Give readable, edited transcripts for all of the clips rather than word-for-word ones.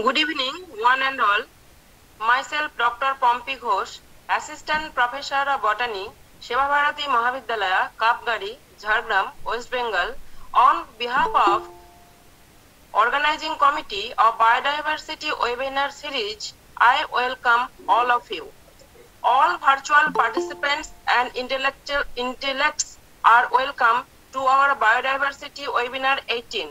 Good evening, one and all. Myself, Dr. Pompi Ghosh, Assistant Professor of Botany, Shiva Bharati Mahavidyalaya, Kapgari, Jhargram, West Bengal, on behalf of Organizing Committee of Biodiversity Webinar Series, I welcome all of you. All virtual participants and intellects are welcome to our Biodiversity Webinar 18.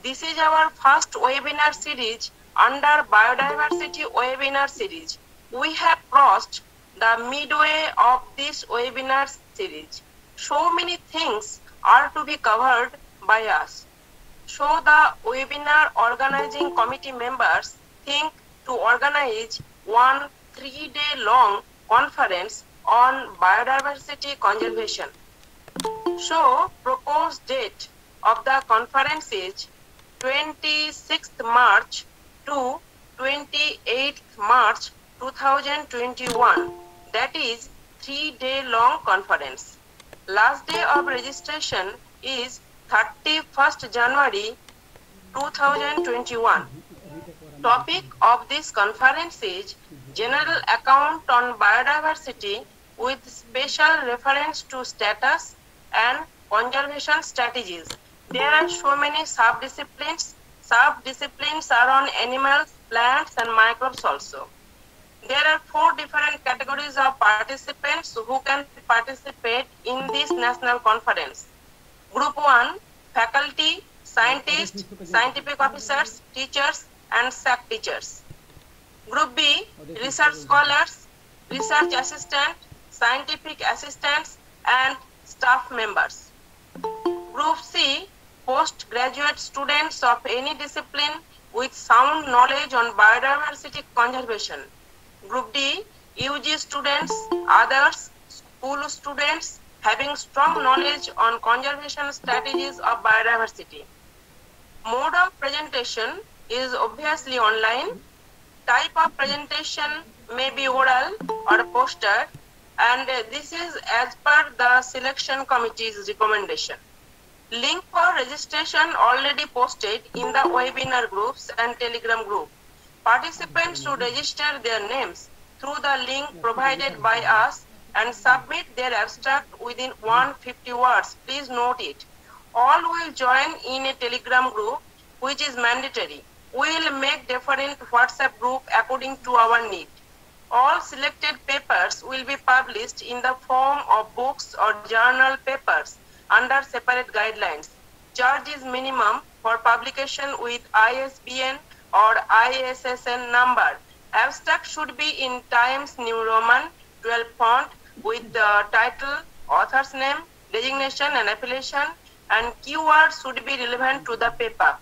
This is our first webinar series under Biodiversity Webinar Series. We have crossed the midway of this webinar series. So many things are to be covered by us. So the webinar organizing committee members think to organize one 3-day long conference on biodiversity conservation. So proposed date of the conference is 26th March to 28th March 2021. That is 3-day long conference. Last day of registration is 31st January 2021. Topic of this conference is General Account on Biodiversity with special reference to status and conservation strategies. There are so many sub-disciplines. Sub-disciplines are on animals, plants, and microbes also. There are 4 different categories of participants who can participate in this national conference. Group 1, faculty, scientists, scientific officers, teachers, and SAC teachers. Group B, research scholars, research assistant, scientific assistants, and staff members. Group C, postgraduate students of any discipline with sound knowledge on biodiversity conservation. Group D, UG students, others, school students having strong knowledge on conservation strategies of biodiversity. Mode of presentation is obviously online. Type of presentation may be oral or poster, and this is as per the selection committee's recommendation. Link for registration already posted in the webinar groups and Telegram group. Participants should register their names through the link provided by us and submit their abstract within 150 words. Please note it. All will join in a Telegram group, which is mandatory. We will make different WhatsApp group according to our need. All selected papers will be published in the form of books or journal papers under separate guidelines. Charge is minimum for publication with ISBN or ISSN number. Abstract should be in Times New Roman 12 font with the title, author's name, designation and affiliation, and keywords should be relevant to the paper.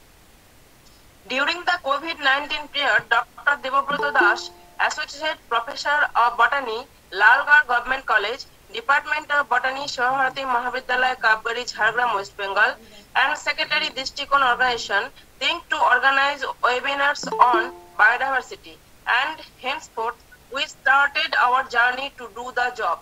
During the COVID-19 period, Dr. Debabrata Das, Associate Professor of Botany, Lalgarh Government College, Department of Botany, Shiva Bharati Mahavidyalaya, Kapgari, Jhargram, West Bengal, and Secretary District Organization think to organize webinars on biodiversity, and henceforth we started our journey to do the job.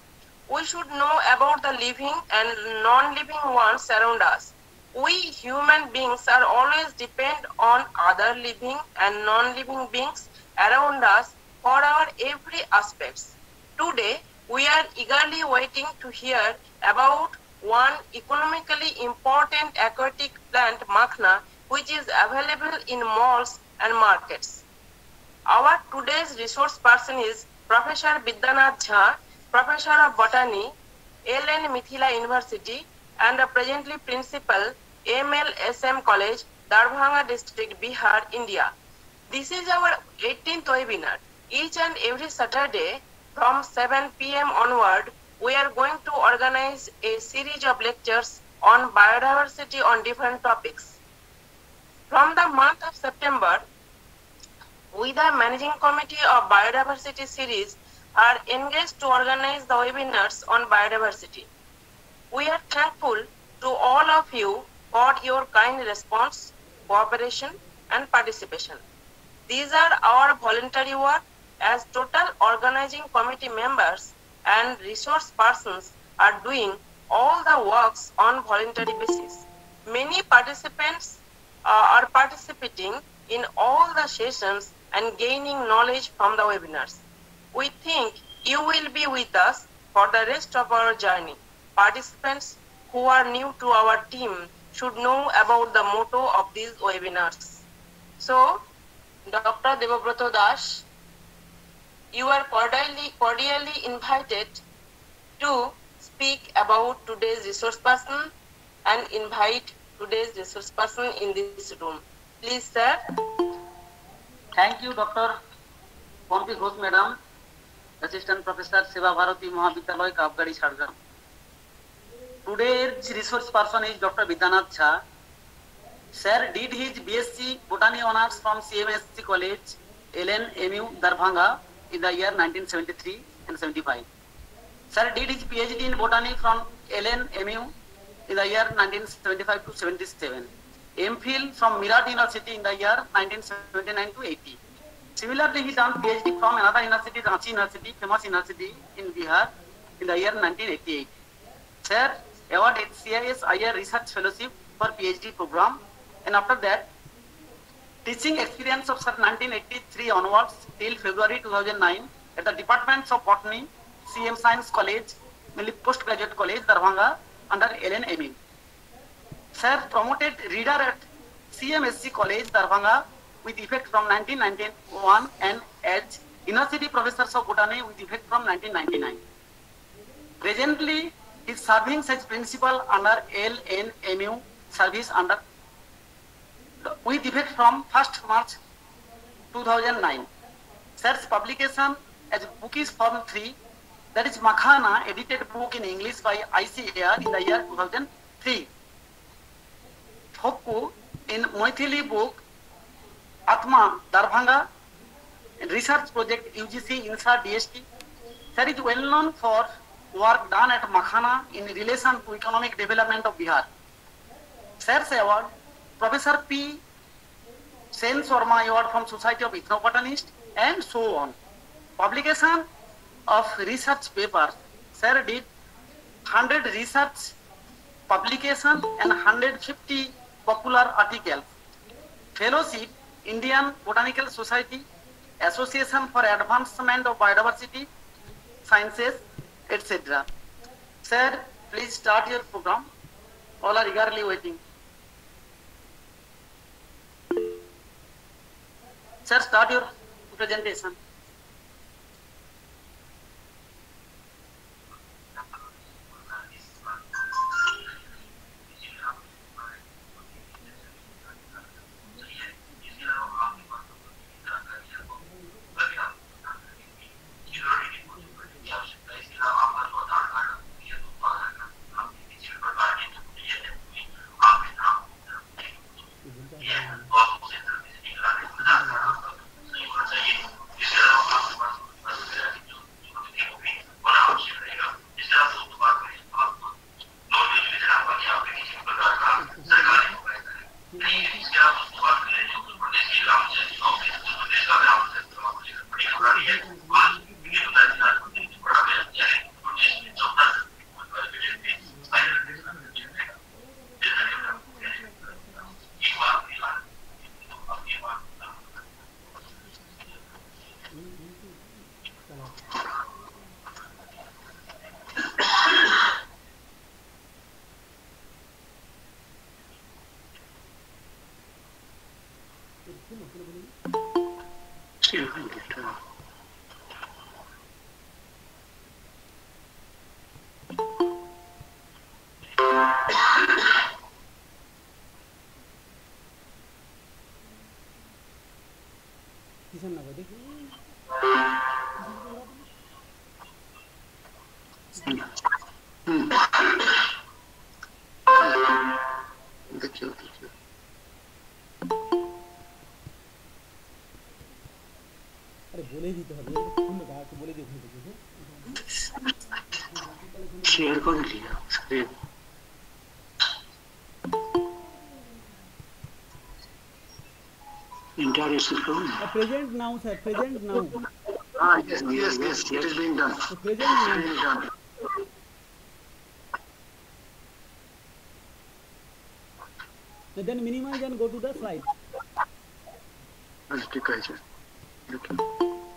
We should know about the living and non-living ones around us. We human beings are always depend on other living and non-living beings around us for our every aspects. Today, we are eagerly waiting to hear about one economically important aquatic plant, Makhna, which is available in malls and markets. Our today's resource person is Professor Vidyanath Jha, Professor of Botany, LN Mithila University, and presently Principal, MLSM College, Darbhanga District, Bihar, India. This is our 18th webinar. Each and every Saturday from 7 p.m. onward, we are going to organize a series of lectures on biodiversity on different topics. From the month of September, we, the Managing Committee of Biodiversity Series, are engaged to organize the webinars on biodiversity. We are thankful to all of you for your kind response, cooperation, and participation. These are our voluntary work, as total organizing committee members and resource persons are doing all the works on voluntary basis. Many participants are participating in all the sessions and gaining knowledge from the webinars. We think you will be with us for the rest of our journey. Participants who are new to our team should know about the motto of these webinars. So, Dr. Devabroto Das, you are cordially invited to speak about today's resource person and invite today's resource person in this room. Please, sir. Thank you, Dr. Pompi Ghosh, Madam, Assistant Professor, Seva Bharati Mahavidyalaya, Kapgadi, Chhattisgarh. Today's resource person is Dr. Vidyanath Jha. Sir did his BSc Botany Honours from CMSC College, LNMU, Darbhanga in the year 1973 and 75. Sir did his PhD in Botany from LNMU in the year 1975 to 77. MPhil from Meerut University in the year 1979 to 80. Similarly, he done PhD from another university, Ranchi University, famous university in Bihar in the year 1988. Sir awarded CIS IR Research Fellowship for PhD program, and after that, teaching experience of sir 1983 onwards till February 2009 at the Departments of Botany, CM Science College, Postgraduate College, Darbhanga under LNMU. Sir promoted reader at CMSC College, Darbhanga with effect from 1991 and as University Professor of Botany with effect from 1999. Presently, he is serving as principal under LNMU service under with effect from 1st March 2009. Sir's publication as book is Form 3, that is Makhana, edited book in English by ICAR in the year 2003. Thokku in Maithili book Atma, Darbhanga, research project UGC INSA DST. Sir is well known for work done at Makhana in relation to economic development of Bihar. Sir's award, Professor P. Sen Sharma Award from Society of Ethnobotanists, and so on. Publication of research papers. Sir did 100 research publication and 150 popular articles. Fellowship, Indian Botanical Society, Association for Advancement of Biodiversity, Sciences, etc. Sir, please start your program. All are eagerly waiting. Sir, start your presentation. Share कर लिया screen entire system present now, sir. Present now. Yes, it is being done. Present now. Being done. Then minimize and go to the slide. ठीक है sir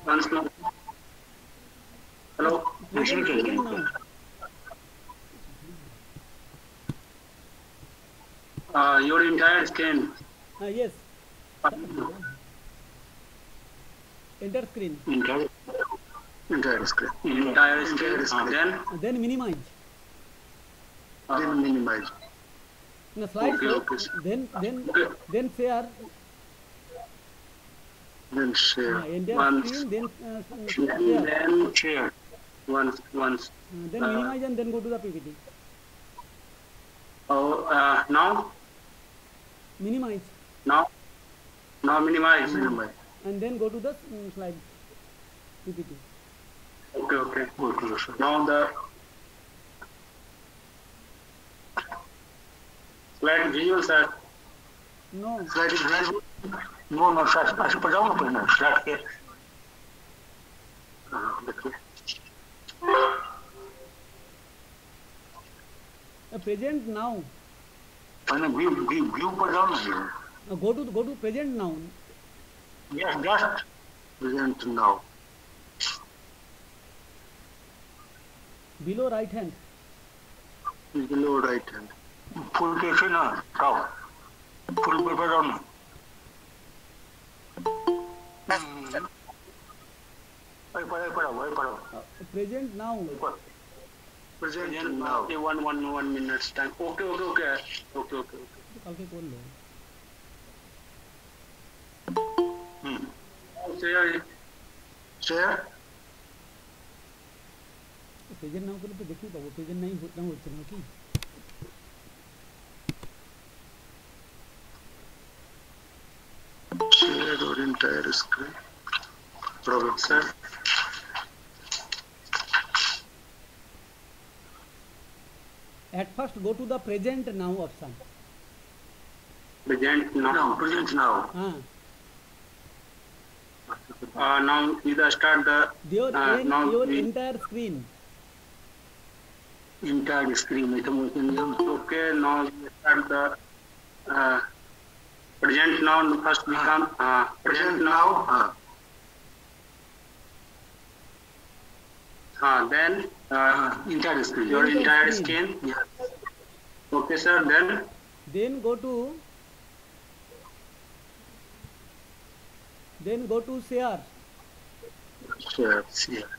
Once more. Hello. Present now. Your entire skin. Yes. Enter screen. Entire screen. Entire screen. Then minimize. Then minimize. No, slide Okay, show. okay. Then share. Then share. Entire Once. screen. Then share. Then share. Once. Then minimize and then go to the PPT. Oh, now. Minimize Now minimize. and then go to the slide PPT. Okay. Now the slide visual, sir. No. Slide is visual. No, sir. ऐसे पर जाओ ना पहले slide के. देखिए. Present now. पहले view पर जाओ ना. Go to present now. Yes, just present now. Below right hand. Below right hand. Full कैसे ना जाओ. Full पर जाओ ना. वही पढ़ो. Present now. Present now. 1 minutes time. Okay. कल के खोल लो. Share. Present now करले तो देखी पाबो. Present नहीं होता ना कि. Share your entire screen. Problem, sir. At first go to the present now option. Present now. Now either start the Your entire screen. Entire screen. Okay, now we start the present now. First become present now. Then entire screen. Your entire screen. Yeah. Okay, sir. Then go to share. Share.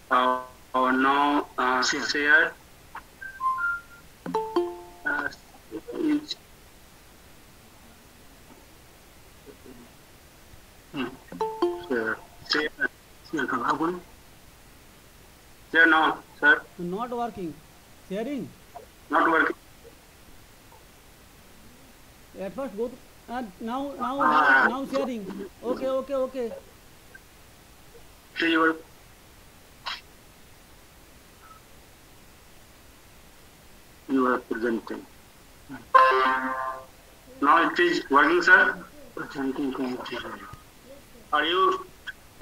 Now share. Share. Share now, sir. Not working. Sharing. Not working. At first go to now sharing. Okay. See your. You are presenting. Now it is working, sir. Are you?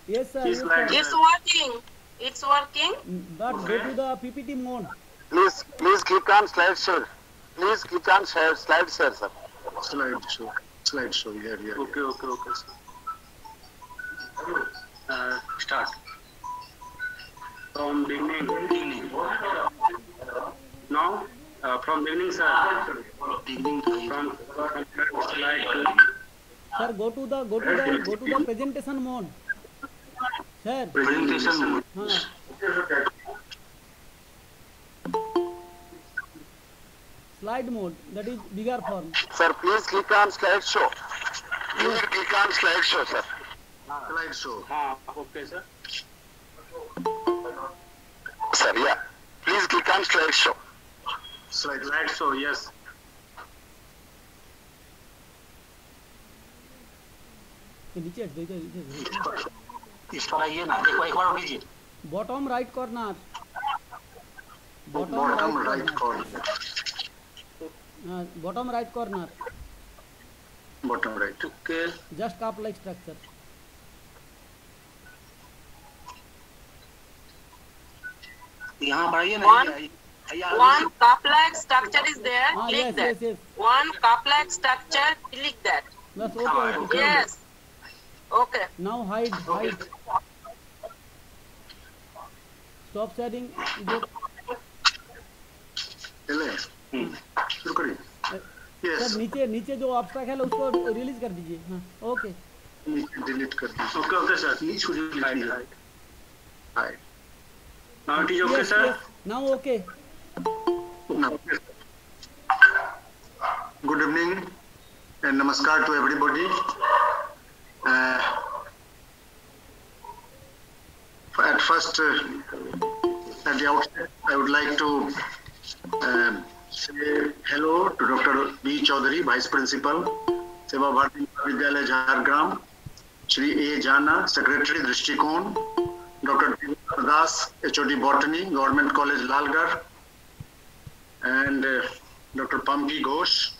Yes, sir. Yes, sir. It's working. It's working. But go to the PPT mode. Please click on slideshow. Please click on slideshare, sir. Slideshow. Yeah. Okay, sir. Start. From beginning. Now, from beginning, sir. From slide. Sir, go to the presentation mode. Sir. Presentation. Slide mode, that is bigger form. Sir, please click on slideshow. Please click on slideshow, sir. Slideshow. Okay, sir. Sir, yeah. Please click on slideshow. Slideshow, yes. नीचे इस पर आइए ना. एक बार कीजिए. Bottom right corner. Bottom right corner. Bottom right corner. Bottom right. Okay. Just cup like structure. यहाँ पर आइए ना. One cup-like structure is there. Click that. Yes. One cup-like structure. Click that. That's okay. Yes. Okay. Now hide. Stop sharing. शुरू करिए. Sir Yes. नीचे जो obstruct है उसको रिलीज कर दीजिए. हाँ ओके. डिलीट कर दीजिए. Okay sir. नीचे डिलीट कीजिए. Hide. Now it is okay sir. Now okay. Now. Good evening and namaskar to everybody. At first, at the outset, I would like to say hello to Dr. B. Chaudhary, Vice Principal, Seva Bharati Vidyalaya Jhargram, Shri A. Jana, Secretary, Drishtikon, Dr. Devendra Das, HOD Botany, Government College, Lalgarh, and Dr. Pamki Ghosh.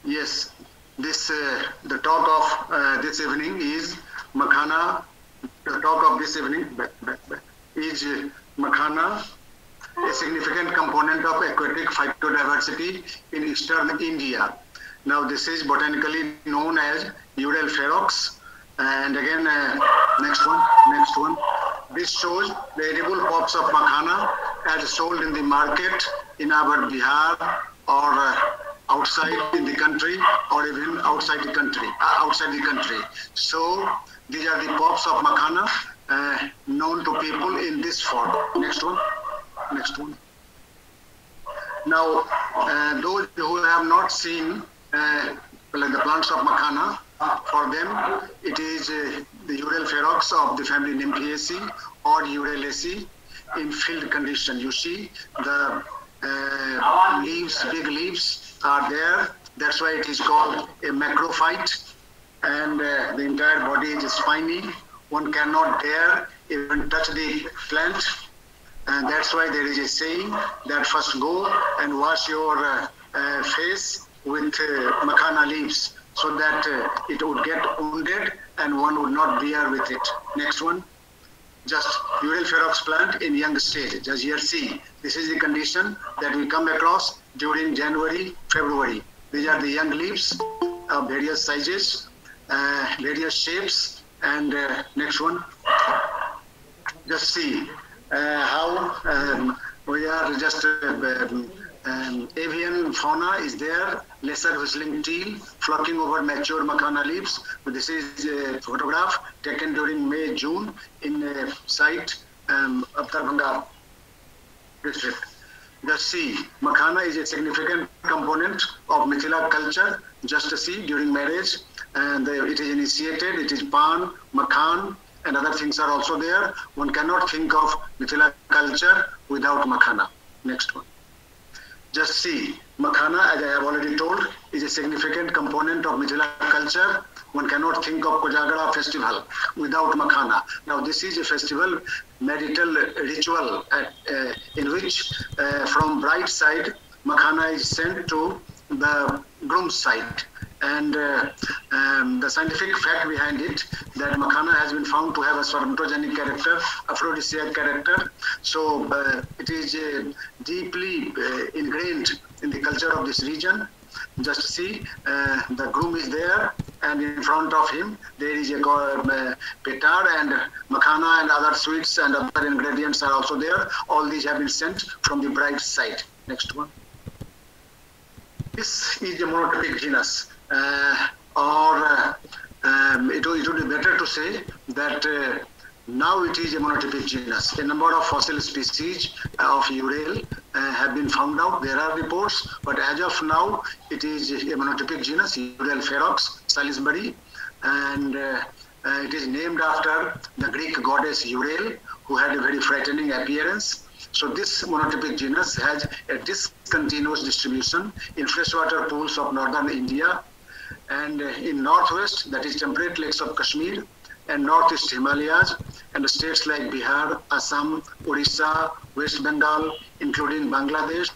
Yes, the talk of this evening is Makhana. The talk of this evening is Makhana, a significant component of aquatic phytodiversity in eastern India. Now this is botanically known as Udel ferox. And again, next one. This shows the edible pops of Makhana as sold in the market in our Bihar or outside in the country or even outside the country. So these are the pops of Makhana known to people in this form. Next one. Now, those who have not seen the plants of Makhana, for them it is the Udel ferox of the family Nymphaceae or Udelaceae in field condition. You see the big leaves are there. That's why it is called a macrophyte. And the entire body is spiny. One cannot dare even touch the plant. And that's why there is a saying that first go and wash your face with Makhana leaves so that it would get wounded and one would not bear with it. Next one. Just Udel ferox plant in young stage. Just here see. This is the condition that we come across during January, February. These are the young leaves of various sizes, various shapes, and next one. Just see how we are just avian fauna is there, lesser whistling teal flocking over mature Makhana leaves. This is a photograph taken during May, June in a site of Darbhanga district. Just see, Makhana is a significant component of Mithila culture. Just see, during marriage, and it is initiated, it is pan, makhan, and other things are also there. One cannot think of Mithila culture without Makhana. Next one. Just see, Makhana, as I have already told, is a significant component of Mithila culture. One cannot think of Kojagara festival without Makhana. Now this is a festival, marital ritual in which from bride side, Makhana is sent to the groom's side. And the scientific fact behind it, that Makhana has been found to have a spermatogenic character, aphrodisiac character. So it is deeply ingrained in the culture of this region. Just see, the groom is there, and in front of him there is a petar, and Makhana and other sweets and other ingredients are also there. All these have been sent from the bride's side. Next one. This is a monotypic genus. It would be better to say that now it is a monotypic genus. A number of fossil species of Udel have been found out. There are reports, but as of now, it is a monotypic genus, Udel ferox, Salisbury, and it is named after the Greek goddess Udel, who had a very frightening appearance. So this monotypic genus has a discontinuous distribution in freshwater pools of northern India, and in northwest, that is temperate lakes of Kashmir, and northeast Himalayas, and states like Bihar, Assam, Orissa, West Bengal, including Bangladesh,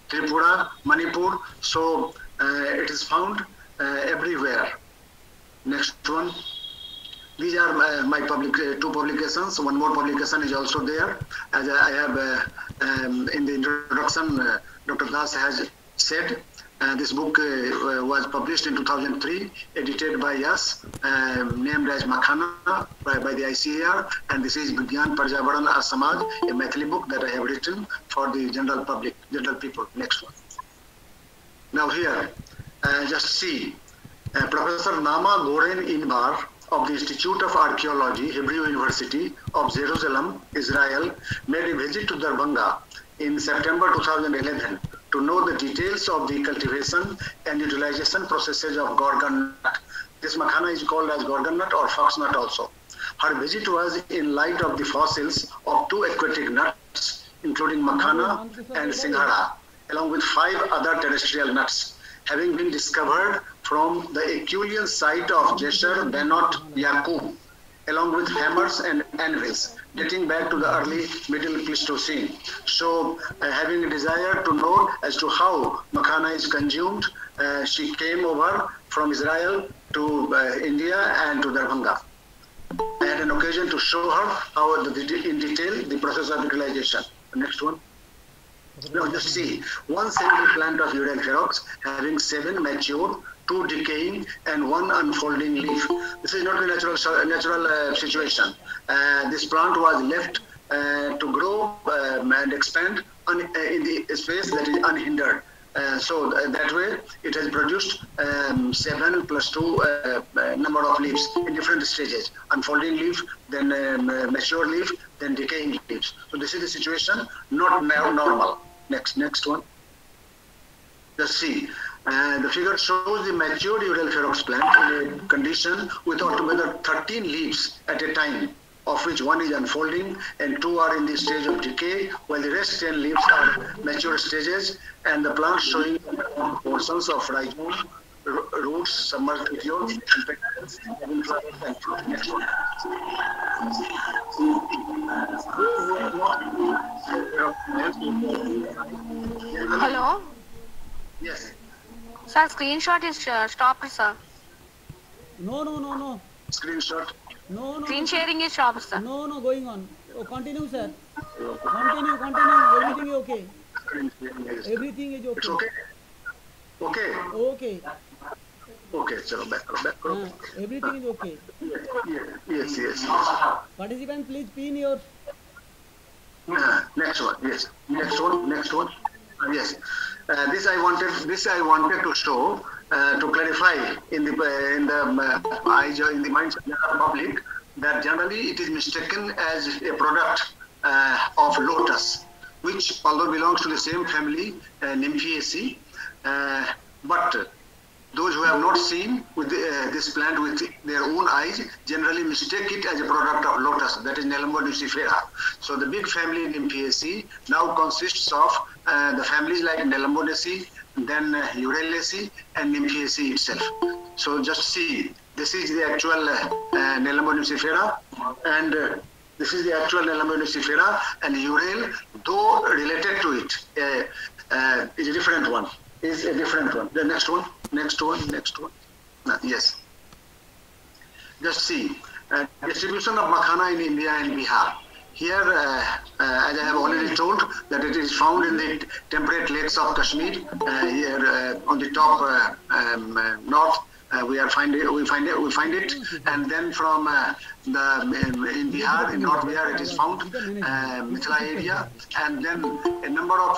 Tripura, Manipur. So it is found everywhere. Next one. These are my two publications. One more publication is also there. As I have in the introduction, Dr. Das has said This book was published in 2003, edited by us, named as Makhana by the ICAR, and this is Vigyan Paryawaran Ar Samaj, a Maithili book that I have written for the general public, general people. Next one. Now here, just see, Professor Nama Goren Inbar of the Institute of Archaeology, Hebrew University of Jerusalem, Israel, made a visit to Darbhanga in September 2011 to know the details of the cultivation and utilization processes of gorgon nut. This makhana is called as gorgon nut or fox nut also. Her visit was in light of the fossils of 2 aquatic nuts, including makhana and singhara, along with 5 other terrestrial nuts, having been discovered from the Aeolian site of Jesher Benot Yaqub, along with hammers and anvils, dating back to the early Middle Pleistocene. So, having a desire to know as to how makhana is consumed, she came over from Israel to India and to Darbhanga. I had an occasion to show her how, in detail, the process of utilization. Next one. Now, just see, one single plant of Udelpherox having 7 mature, 2 decaying, and 1 unfolding leaf. This is not a natural situation. This plant was left to grow and expand in the space that is unhindered. So that way, it has produced 7 plus 2 number of leaves in different stages: unfolding leaf, then mature leaf, then decaying leaves. So this is the situation, not normal. Next one. Just see. The figure shows the matured Udelpherox plant in a condition with altogether 13 leaves at a time, of which 1 is unfolding and 2 are in the stage of decay, while the rest 10 leaves are mature stages, and the plant showing portions of rhizome, roots, submerged petioles, and petals, having flowers and fruit. Next one. Hello? Yes. Sir, screenshot is stopped, sir. No. Screenshot. No. Screen sharing is stopped, sir. No, going on. Oh, continue, sir. Continue. Everything is okay. Everything is okay. It's okay? Okay. Okay. Okay, chalo, back. Everything is okay. Yes. Participant, please pin your... Next one, yes. Next one. Yes. This I wanted to show, to clarify in the minds of the public, that generally it is mistaken as a product of lotus, which although belongs to the same family, Nymphaceae, but those who have not seen with this plant with their own eyes generally mistake it as a product of lotus, that is Nelumbo nucifera. So the big family Nymphaceae now consists of the families like Nelumbonaceae, then Uralaceae, and Nymphaceae itself. So just see, this is the actual Nelumbo nucifera, and this is the actual Nelumbo nucifera, and Urale, though related to it, is a different one. The next one. Yes. Just see, distribution of makhana in India and Bihar. Here, as I have already told, that it is found in the temperate lakes of Kashmir. Here on the top north, we find it, and then from in Bihar, in North Bihar, it is found Mithila area, and then a number of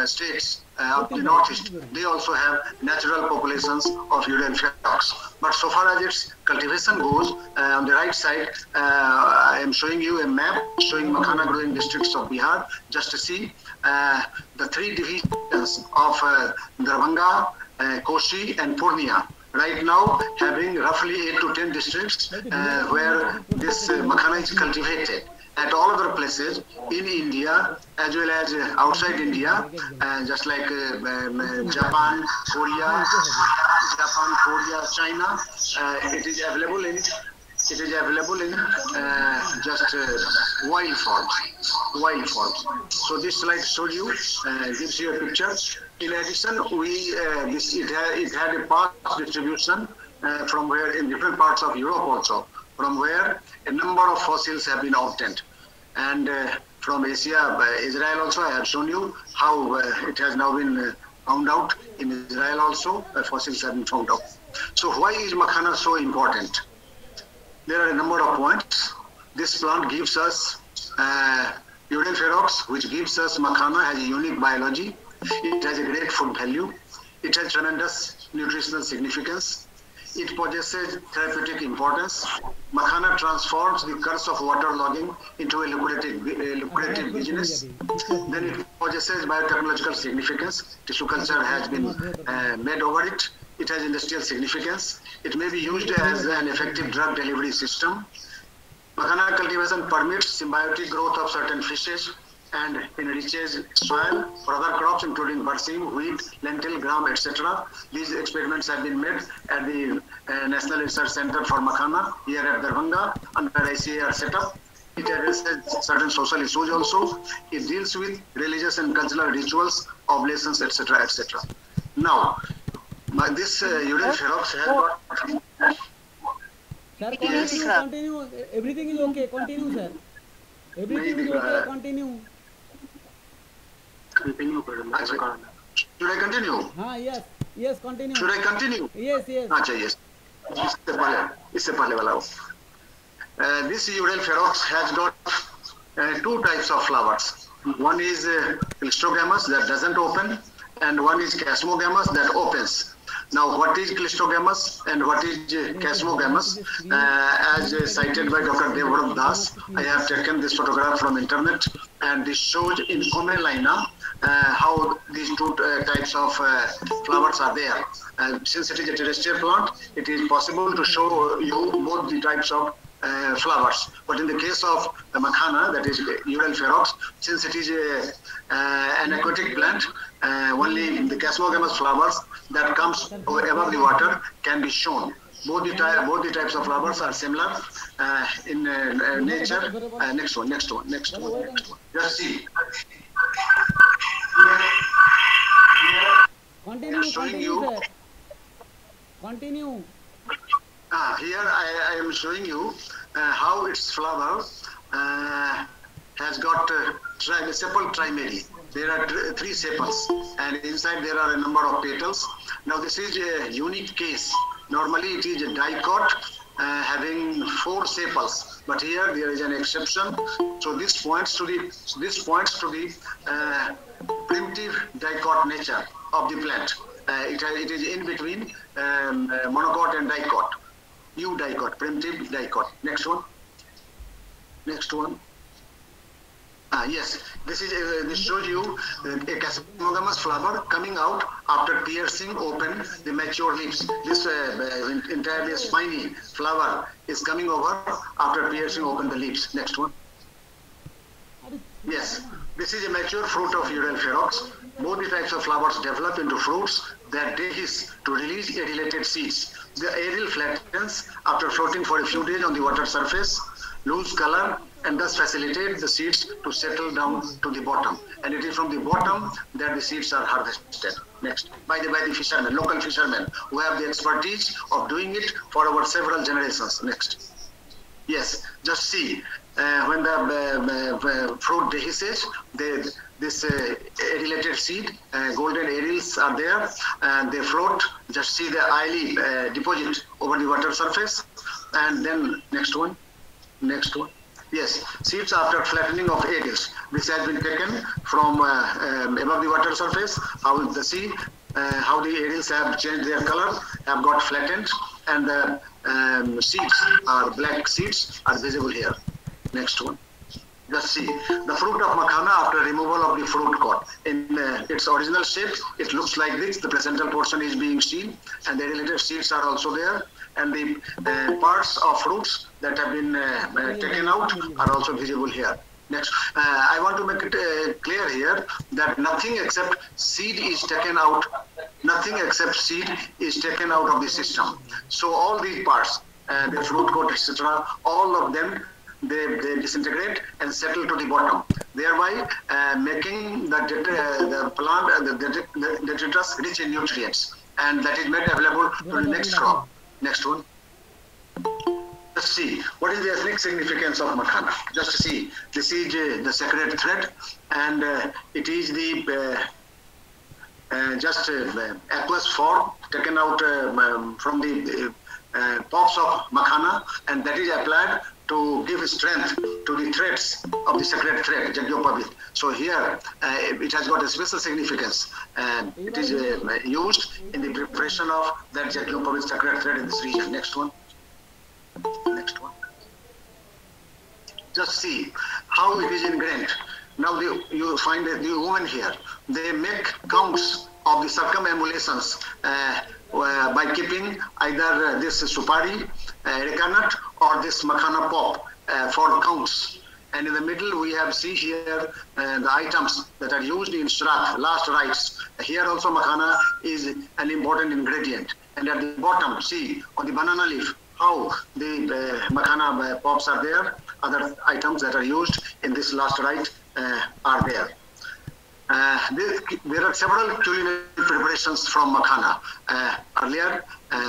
states of the northeast, they also have natural populations of Udelpherox. But so far as its cultivation goes, on the right side, I am showing you a map showing makhana growing districts of Bihar, just to see the 3 divisions of Darbhanga, Koshi, and Purnia. Right now, having roughly 8 to 10 districts where this makhana is cultivated. At all other places in India as well as outside India, just like Japan, Korea, China, it is available in just wild forms. So this slide shows you, gives you a picture. In addition, it had a past distribution from where in different parts of Europe also, from where a number of fossils have been obtained. And from Asia, Israel also, I have shown you how it has now been found out in Israel also. Fossils have been found out. So why is makhana so important? There are a number of points. This plant gives us Udelpherox, which gives us makhana, has a unique biology. It has a great food value. It has tremendous nutritional significance. It possesses therapeutic importance. Makhana transforms the curse of waterlogging into a lucrative business. Then it possesses biotechnological significance. Tissue culture has been made over it. It has industrial significance. It may be used as an effective drug delivery system. Makhana cultivation permits symbiotic growth of certain fishes and enriches soil for other crops including barsim, wheat, lentil, gram, etc. These experiments have been made at the National Research Center for Makhana here at Darbhanga under ICAR setup. It addresses certain social issues also. It deals with religious and cultural rituals, oblations, etc. etc. Now, this Udelpherox has got... Sir, continue. Everything is okay. Continue, sir. Everything is okay. Continue. Should I continue? Yes, continue. Should I continue? Yes. Yes. इससे पहले वाला हो. This Udelpherox has got two types of flowers. One is Clistogamous that doesn't open, and one is Chasmogamous that opens. Now, what is Clistogamous and what is Chasmogamous? As cited by Dr. Devrat Das, I have taken this photograph from internet, and this shows in Commelina how these two types of flowers are there. Since it is a terrestrial plant, it is possible to show you both the types of flowers. But in the case of makhana, that is Udelpherox, since it is an aquatic plant, only the Chasmogamous flowers that comes above the water can be shown. Both the types of flowers are similar in nature. Next one. Just see. Continue. Here I am showing you how its flower has got sepal trimeri. There are three sepals, and inside there are a number of petals. Now this is a unique case. Normally it is a dicot having 4 sepals, but here there is an exception. So this points to the primitive dicot nature of the plant. It is in between monocot and dicot. Eudicot, primitive dicot. Next one. Yes, this shows you a Chasmogamous flower coming out after piercing open the mature leaves. This entirely spiny flower is coming over after piercing open the leaves. Next one. Yes, this is a mature fruit of Udelpherox. Both the types of flowers develop into fruits that dehisce to release aerialated seeds. The aerial flattens after floating for a few days on the water surface, lose color, and thus facilitate the seeds to settle down to the bottom. And it is from the bottom that the seeds are harvested. Next, by the fishermen, local fishermen, who have the expertise of doing it for over several generations. Next. Yes, just see, when the fruit dehisces, this aerialated seed, golden aerials are there, and they float. Just see the oily deposit over the water surface. And then next one. Yes, seeds after flattening of aerials. This has been taken from above the water surface. How the aerials have changed their color, have got flattened, and the seeds are black seeds are visible here. Next one. Just see the fruit of makhana after removal of the fruit coat. In its original shape, it looks like this. The placental portion is being seen, and the aerialated seeds are also there. And the parts of fruits that have been taken out are also visible here. Next, I want to make it clear here that nothing except seed is taken out. Nothing except seed is taken out of the system. So all these parts, the fruit coat, etc., all of them, they disintegrate and settle to the bottom, thereby making the plant, the detritus rich in nutrients, and that is made available to the next crop. Next one. Just see what is the ethnic significance of makhana. Just see, this is the sacred thread, and it is the just aqueous form taken out from the pops of makhana, and that is applied to give strength to the threads of the sacred thread, Jagyopavit. So here it has got a special significance, and it is used in the preparation of that Jagyopavit sacred thread in this region. Next one. Next one. Just see how it is ingrained. Now you find the women here. They make counts of the circumambulations by keeping either this supari, areca nut, or this makhana pop for counts. And in the middle we have see here the items that are used in Shraddh, last rites. Here also makhana is an important ingredient. And at the bottom, see on the banana leaf how the makhana pops are there. Other items that are used in this last rite are there. There are several culinary preparations from makhana. Earlier,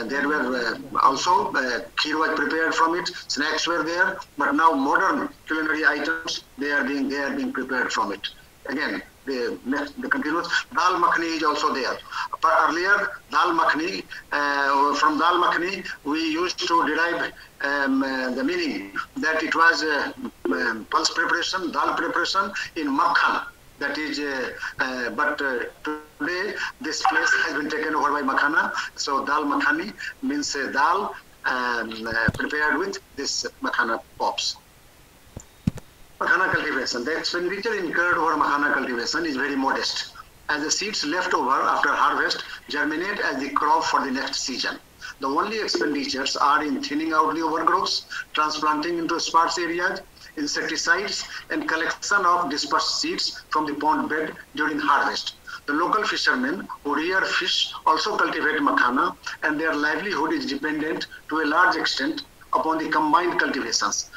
there were also kheer was prepared from it, snacks were there, but now modern culinary items they are being prepared from it. Again, the continuous dal makhani is also there. Earlier, dal makhani, from dal makhani we used to derive the meaning that it was pulse preparation, dal preparation in makhan. That is, but today this place has been taken over by makhana. So dal makhani means dal prepared with this makhana pops. Makhana cultivation. The expenditure incurred over makhana cultivation is very modest, as the seeds left over after harvest germinate as the crop for the next season. The only expenditures are in thinning out the overgrowths, transplanting into sparse areas, insecticides, and collection of dispersed seeds from the pond bed during harvest. The local fishermen who rear fish also cultivate makhana, and their livelihood is dependent to a large extent upon the combined cultivations.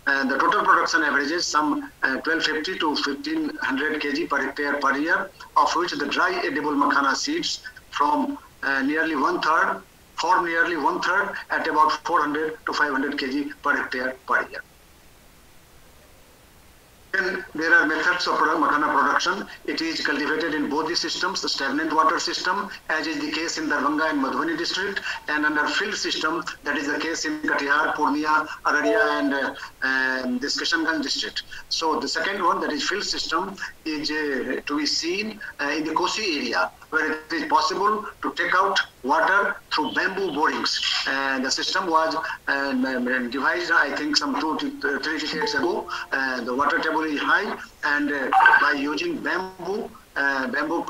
The total production averages some 1250 to 1500 kg per hectare per year, of which the dry edible makhana seeds from nearly one third at about 400 to 500 kg per hectare per year. Then there are methods of makhana production. It is cultivated in both the systems, the stagnant water system, as is the case in Darbhanga and Madhubani district, and under filled system, that is the case in Katihar, Purnia, Araria, and this Kishanganj district. So the second one, that is filled system, is to be seen in the Kosi area, where it is possible to take out water through bamboo borings. The system was devised, I think, some 2 to 3 decades ago. The water table is high, and by using bamboo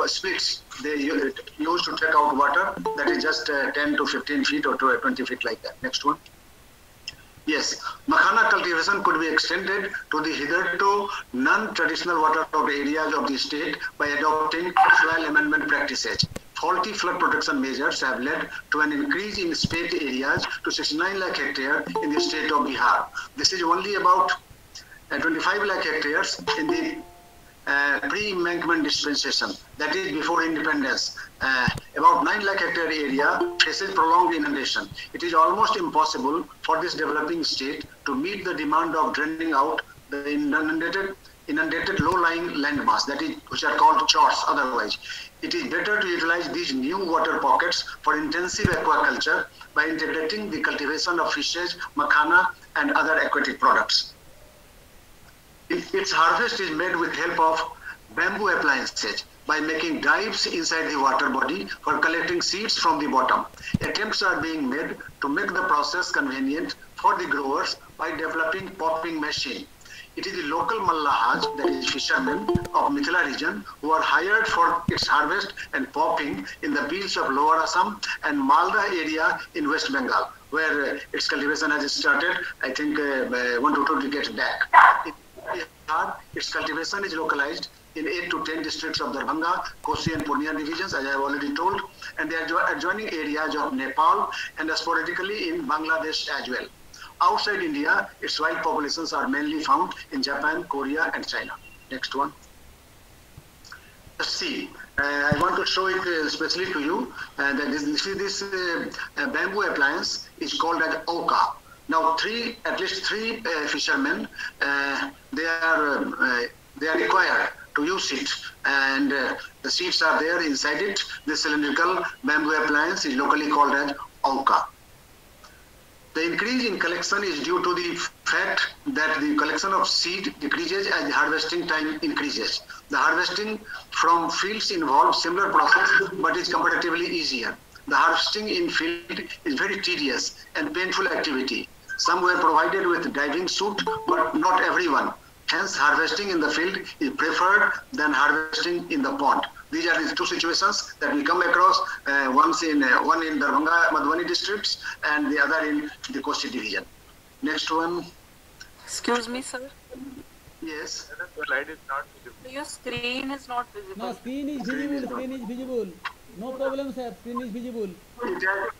splits, they used to take out water that is just 10 to 15 feet or 20 feet like that. Next one. Yes, makhana cultivation could be extended to the hitherto non-traditional waterlogged areas of the state by adopting soil amendment practices. Faulty flood protection measures have led to an increase in spate areas to 69 lakh hectares in the state of Bihar. This is only about 25 lakh hectares in the pre-embankment dispensation, that is before independence. About 9 lakh hectare area faces prolonged inundation. It is almost impossible for this developing state to meet the demand of draining out the inundated low-lying landmass, that is, which are called chores otherwise. It is better to utilize these new water pockets for intensive aquaculture by integrating the cultivation of fishes, makhana, and other aquatic products. Its harvest is made with help of bamboo appliances by making dives inside the water body for collecting seeds from the bottom. Attempts are being made to make the process convenient for the growers by developing popping machine. It is the local Mallahas, that is fishermen of Mithila region, who are hired for its harvest and popping in the fields of Lower Assam and Malda area in West Bengal, where its cultivation has started, I think, 1 to 2 decades back. Its cultivation is localized in 8 to 10 districts of Darbhanga, Kosi and Purnia divisions, as I have already told, and the adjoining areas of Nepal and sporadically in Bangladesh as well. Outside India, its wild populations are mainly found in Japan, Korea, and China. Next one. Let's see. I want to show it especially to you. That this bamboo appliance is called as Oka. Now, at least three fishermen, they are required to use it. And the seeds are there inside it. This cylindrical bamboo appliance is locally called as auka. The increase in collection is due to the fact that the collection of seed decreases as the harvesting time increases. The harvesting from fields involves similar process but is comparatively easier. The harvesting in field is very tedious and painful activity. Some were provided with diving suit, but not everyone. Hence, harvesting in the field is preferred than harvesting in the pond. These are the two situations that we come across, one in Darbhanga, Madhubani districts, and the other in the Kosi division. Next one. Excuse me, sir. Yes. The slide is not visible. Your screen is not visible. No, screen is visible. Screen is visible. No problem, sir. Screen is visible.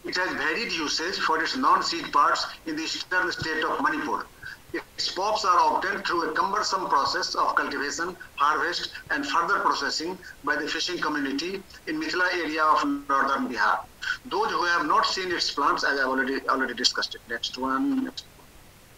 It has varied usage for its non-seed parts in the eastern state of Manipur. Its pops are obtained through a cumbersome process of cultivation, harvest, and further processing by the fishing community in Mithila area of northern Bihar. Those who have not seen its plants, as I already discussed it. Next one.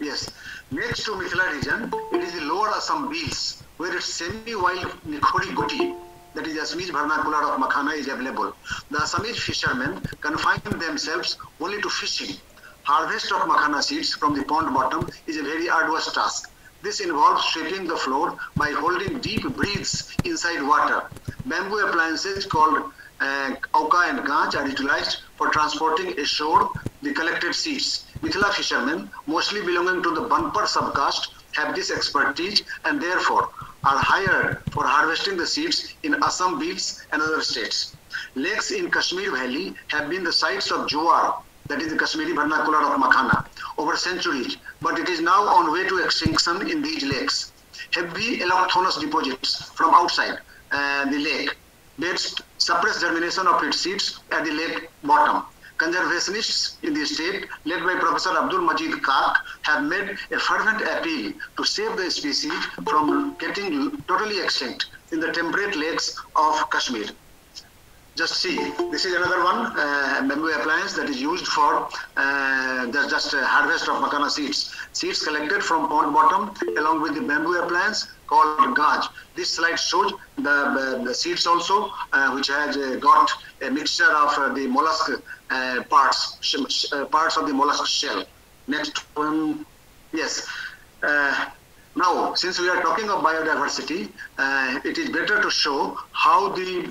Yes. Next to Mithila region, it is the lower Assam Beels, where its semi-wild Nikhori Guti, that is Assamese vernacular of Makhana, is available. The Assamese fishermen confine themselves only to fishing. Harvest of Makhana seeds from the pond bottom is a very arduous task. This involves sweeping the floor by holding deep breaths inside water. Bamboo appliances called auka and ganch are utilized for transporting ashore the collected seeds. Mithila fishermen, mostly belonging to the Banpar subcaste, have this expertise and therefore are hired for harvesting the seeds in Assam Beels and other states. Lakes in Kashmir Valley have been the sites of Juar, that is the Kashmiri vernacular of Makhana, over centuries, but it is now on way to extinction in these lakes. Heavy allochthonous deposits from outside the lake beds suppress germination of its seeds at the lake bottom. Conservationists in the state, led by Professor Abdul Majid Kak, have made a fervent appeal to save the species from getting totally extinct in the temperate lakes of Kashmir. Just see, this is another one, bamboo appliance that is used for just harvest of Makhana seeds. Seeds collected from pond bottom along with the bamboo appliance called gaj. This slide shows the seeds also, which has got a mixture of the mollusk parts of the mollusk shell. Next one, yes. Now, since we are talking of biodiversity, it is better to show how these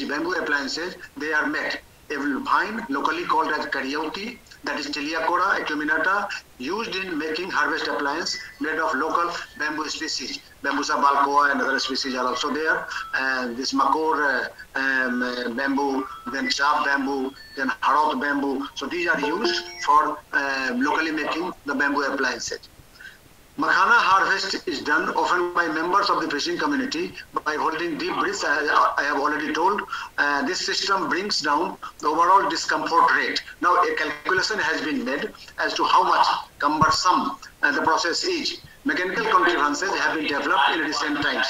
bamboo appliances, they are made. A vine, locally called as kariauti, that is Tiliacora acuminata, used in making harvest appliance made of local bamboo species. Bambusa balcoa and other species are also there. And this makor bamboo, then chap bamboo, then harot bamboo. So these are used for locally making the bamboo appliances. Makhana harvest is done often by members of the fishing community by holding deep breaths, as I have already told. This system brings down the overall discomfort rate. Now a calculation has been made as to how much cumbersome the process is. Mechanical contrivances have been developed in recent times.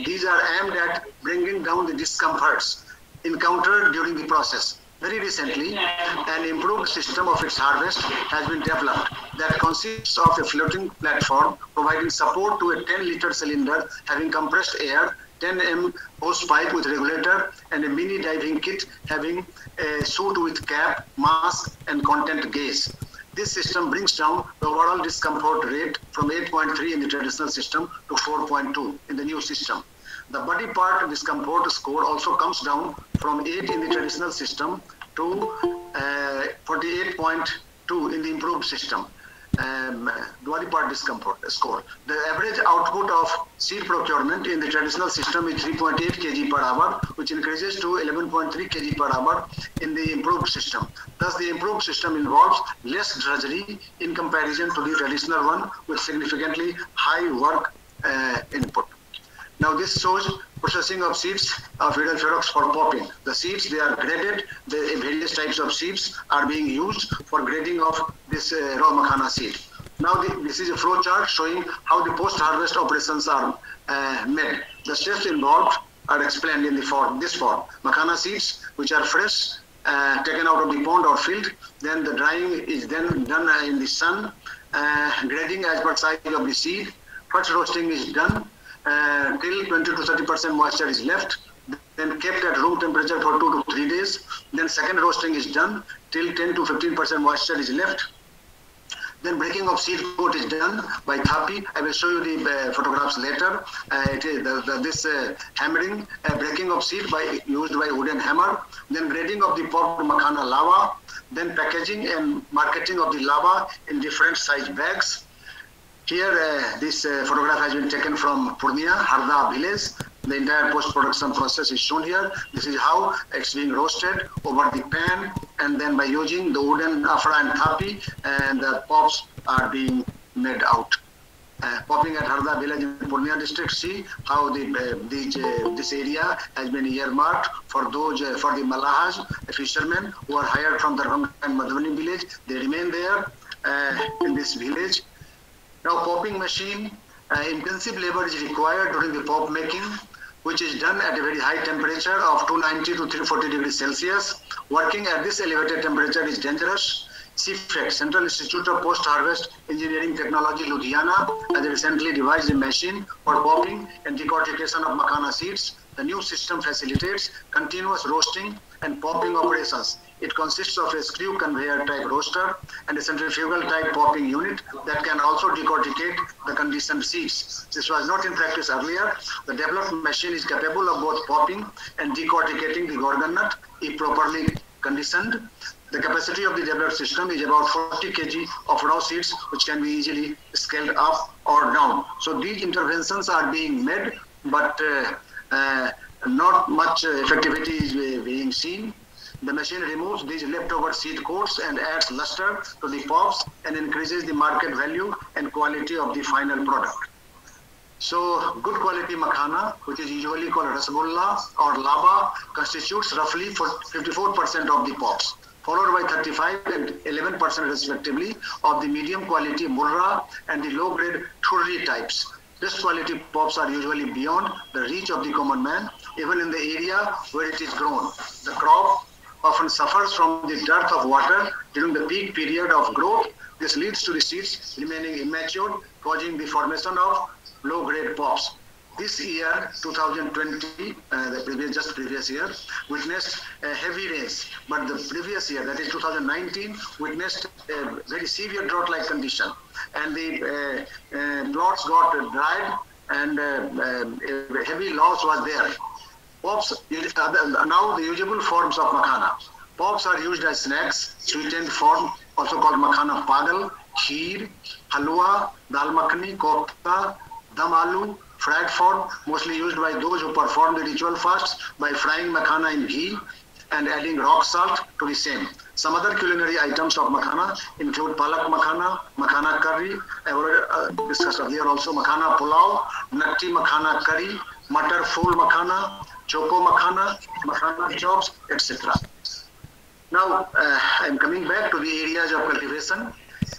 These are aimed at bringing down the discomforts encountered during the process. Very recently, an improved system of its harvest has been developed that consists of a floating platform providing support to a 10-liter cylinder having compressed air, 10 hose pipe with regulator, and a mini diving kit having a suit with cap, mask, and content gauge. This system brings down the overall discomfort rate from 8.3 in the traditional system to 4.2 in the new system. The body part discomfort score also comes down from 8 in the traditional system to 48.2 in the improved system. The body part discomfort score. The average output of seed procurement in the traditional system is 3.8 kg per hour, which increases to 11.3 kg per hour in the improved system. Thus, the improved system involves less drudgery in comparison to the traditional one with significantly high work input. Now this shows processing of seeds of Edelpherox for popping. The seeds, they are graded. The various types of seeds are being used for grading of this raw Makhana seed. Now this is a flow chart showing how the post-harvest operations are made. The steps involved are explained in this form. Makhana seeds, which are fresh, taken out of the pond or field. Then the drying is then done in the sun. Grading as per size of the seed. First roasting is done. till 20 to 30% moisture is left, then kept at room temperature for 2 to 3 days. Then second roasting is done till 10 to 15% moisture is left. Then breaking of seed coat is done by Thapi. I will show you the photographs later. It is this hammering, breaking of seed used by wooden hammer. Then grading of the popped makhana lava. Then packaging and marketing of the lava in different size bags. Here, this photograph has been taken from Purnia, Harda village. The entire post-production process is shown here. This is how it's being roasted over the pan, and then by using the wooden afra and thapi, and the pops are being made out. Popping at Harda village in Purnia district. See how this area has been earmarked for those for the Malahas, the fishermen who are hired from the Darbhanga and Madhubani village. They remain there in this village. Now, popping machine, intensive labor is required during the pop making, which is done at a very high temperature of 290 to 340 degrees Celsius. Working at this elevated temperature is dangerous. CIFET, Central Institute of Post-Harvest Engineering Technology, Ludhiana, has recently devised a machine for popping and decortication of makhana seeds. The new system facilitates continuous roasting and popping operations. It consists of a screw conveyor type roaster and a centrifugal type popping unit that can also decorticate the conditioned seeds. This was not in practice earlier. The developed machine is capable of both popping and decorticating the gorgon nut if properly conditioned. The capacity of the developed system is about 40 kg of raw seeds, which can be easily scaled up or down. So these interventions are being made, but not much effectivity is being seen. The machine removes these leftover seed coats and adds luster to the pops and increases the market value and quality of the final product. So good quality makhana, which is usually called rasgulla or lava, constitutes roughly 54% of the pops, followed by 35 and 11% respectively of the medium quality murra and the low grade thurri types. Best quality pops are usually beyond the reach of the common man, even in the area where it is grown. The crop often suffers from the dearth of water during the peak period of growth. This leads to the seeds remaining immature, causing the formation of low-grade pops. This year, 2020, the previous year, witnessed heavy rains, but the previous year, that is 2019, witnessed a very severe drought-like condition, and the plots got dried, and a heavy loss was there. Pops, now the usable forms of makhana. Pops are used as snacks, sweetened form, also called makhana pagal, kheer, halwa, dal makhani, kofta, dam aloo, fried form, mostly used by those who perform the ritual fasts by frying makhana in ghee and adding rock salt to the same. Some other culinary items of makhana include palak makhana, makhana curry, I already discussed earlier also, makhana pulao, natti makhana curry, matar fool makhana, choco makhana, makhana chops, etc. Now, I am coming back to the areas of cultivation.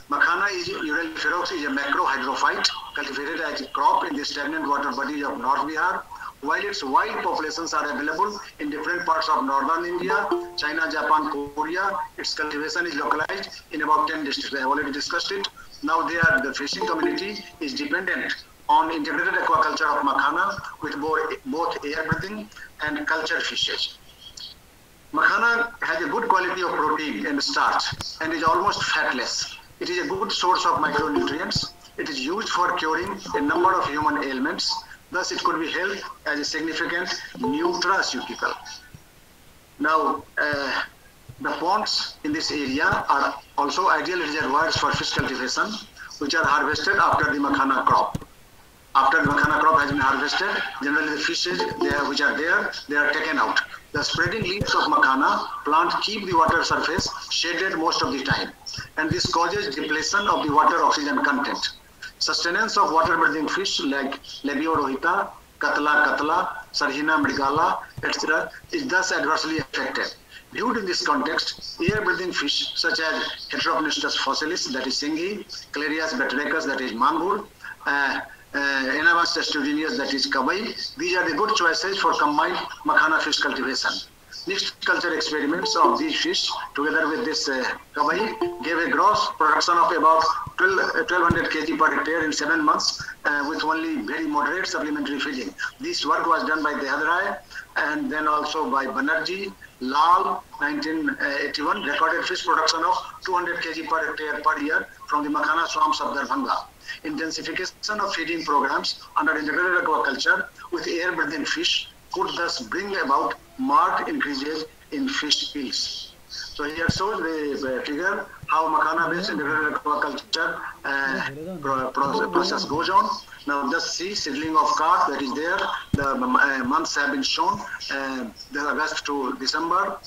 Makhana Uralipherox is a macro hydrophyte cultivated as a crop in the stagnant water bodies of North Bihar. While its wild populations are available in different parts of northern India, China, Japan, Korea, its cultivation is localized in about 10 districts. I have already discussed it. Now the fishing community is dependent on integrated aquaculture of makhana with both air breathing and cultured fishes. Makhana has a good quality of protein and starch and is almost fatless. It is a good source of micronutrients. It is used for curing a number of human ailments. Thus, it could be held as a significant nutraceutical. Now, the ponds in this area are also ideal reservoirs for fish cultivation, which are harvested after the makhana crop. After the makhana crop has been harvested, generally the fishes which are there, they are taken out. The spreading leaves of makhana plant keep the water surface shaded most of the time, and this causes depletion of the water oxygen content. Sustenance of water-breathing fish like Labio rohita, Katla, Sarhina mrigala, etc. is thus adversely affected. Viewed in this context, air-breathing fish such as Heteropneustos fossilis, that is Singhi, Clarias batrachus, that is Mangur, Enamas testudineus, that is Kabai, these are the good choices for combined makhana fish cultivation. Mixed culture experiments of these fish together with this Kabai gave a gross production of about 1200 kg per hectare in 7 months with only very moderate supplementary feeding. This work was done by Dehadrai and then also by Banerjee. Lal, 1981, recorded fish production of 200 kg per hectare per year from the Makhana swamps of Darbhanga. Intensification of feeding programs under integrated aquaculture with air-breathing fish could thus bring about marked increases in fish yields. So here shows the figure how Makhana-based integrated aquaculture process goes on. Now just see seedling of carp that is there. The months have been shown, the August to December.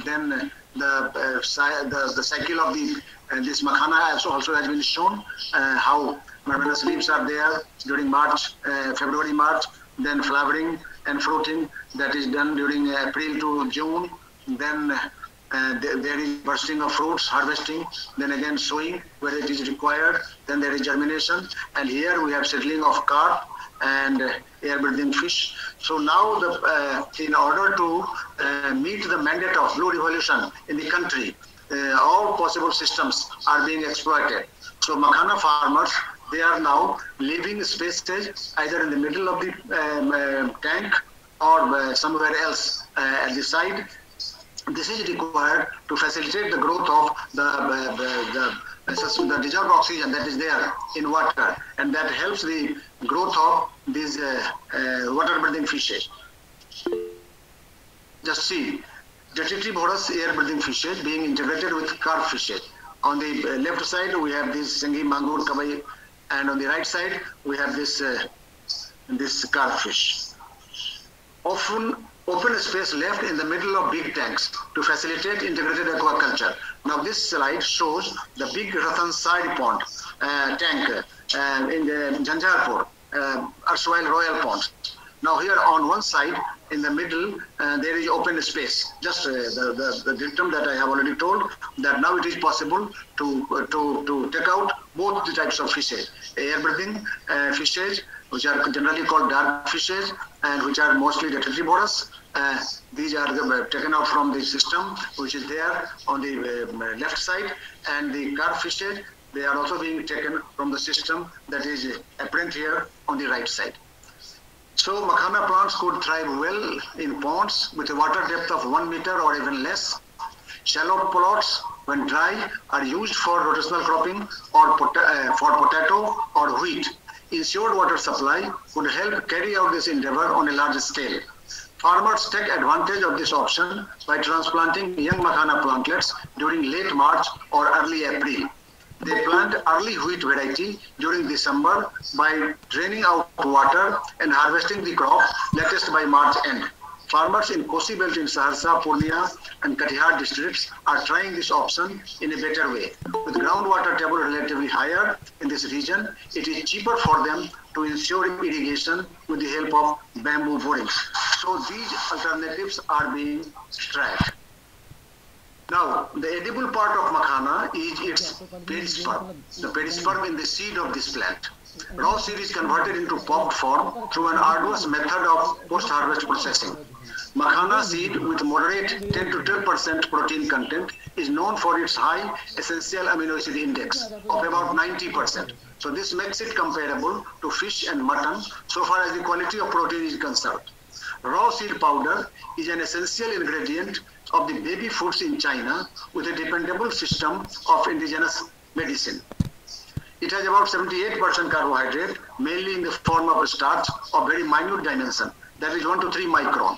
Then the cycle of the this Makhana also has been shown. How marvelous leaves are there during March, February, March. Then flowering and fruiting that is done during April to June. Then there is bursting of fruits, harvesting, then again sowing where it is required, then there is germination, and here we have settling of carp and air-breathing fish. So now, in order to meet the mandate of Blue Revolution in the country, all possible systems are being exploited. So Makhana farmers, they are now leaving spaces either in the middle of the tank or somewhere else at the side. This is required to facilitate the growth of the dissolved oxygen that is there in water, and that helps the growth of these water-breathing fishes. Just see, Detritivores air-breathing fishes being integrated with carp fishes. On the left side, we have this Sengi, Mangur, Kabai, and on the right side, we have this carp fish. Often open space left in the middle of big tanks to facilitate integrated aquaculture. Now this slide shows the big Ratan side pond tank in the Jhanjharpur, erstwhile Royal Ponds. Now here on one side, in the middle, there is open space. Just the dictum that I have already told, that now it is possible to take out both the types of fishes, air-breathing fishes, which are generally called dark fishes, and which are mostly Detritivores. These are taken out from the system, which is there on the left side, and the carp fishes, they are also being taken from the system that is apparent here on the right side. So Makhana plants could thrive well in ponds with a water depth of 1 meter or even less. Shallow plots, when dry, are used for rotational cropping or for potato or wheat. Ensured water supply would help carry out this endeavor on a large scale. Farmers take advantage of this option by transplanting young Makhana plantlets during late March or early April. They plant early wheat variety during December by draining out water and harvesting the crop latest by March end. Farmers in Kosi belt in Saharsa, Purnia and Katihar districts are trying this option in a better way. With groundwater table relatively higher in this region, it is cheaper for them to ensure irrigation with the help of bamboo borings. So these alternatives are being tried. Now, the edible part of Makhana is its perisperm, the perisperm in the seed of this plant. Raw seed is converted into popped form through an arduous method of post-harvest processing. Makhana seed with moderate 10 to 12% protein content is known for its high essential amino acid index of about 90%. So this makes it comparable to fish and mutton so far as the quality of protein is concerned. Raw seed powder is an essential ingredient of the baby foods in China with a dependable system of indigenous medicine. It has about 78% carbohydrate, mainly in the form of a starch of very minute dimension, that is 1 to 3 micron.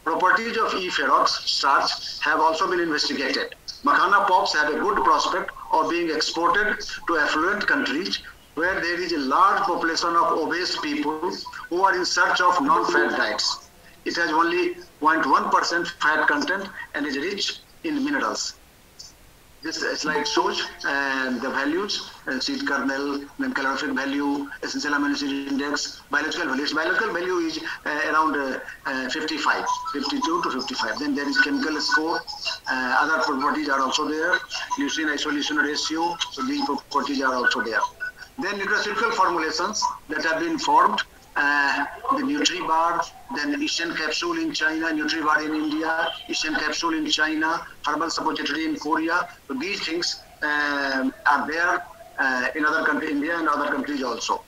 Properties of E-ferox starch have also been investigated. Makhana pops have a good prospect of being exported to affluent countries where there is a large population of obese people who are in search of non-fat diets. It has only 0.1% fat content and is rich in minerals. This slide shows the values, seed kernel, then calorific value, essential amino acid index, biological value. Its biological value is around 55, 52 to 55. Then there is chemical score. Other properties are also there. Leucine isolation ratio. So these properties are also there. Then nutraceutical formulations that have been formed. The NutriBar, then Asian capsule in China, NutriBar in India, Asian capsule in China, herbal suppository in Korea. So these things are there in other countries, India and other countries also.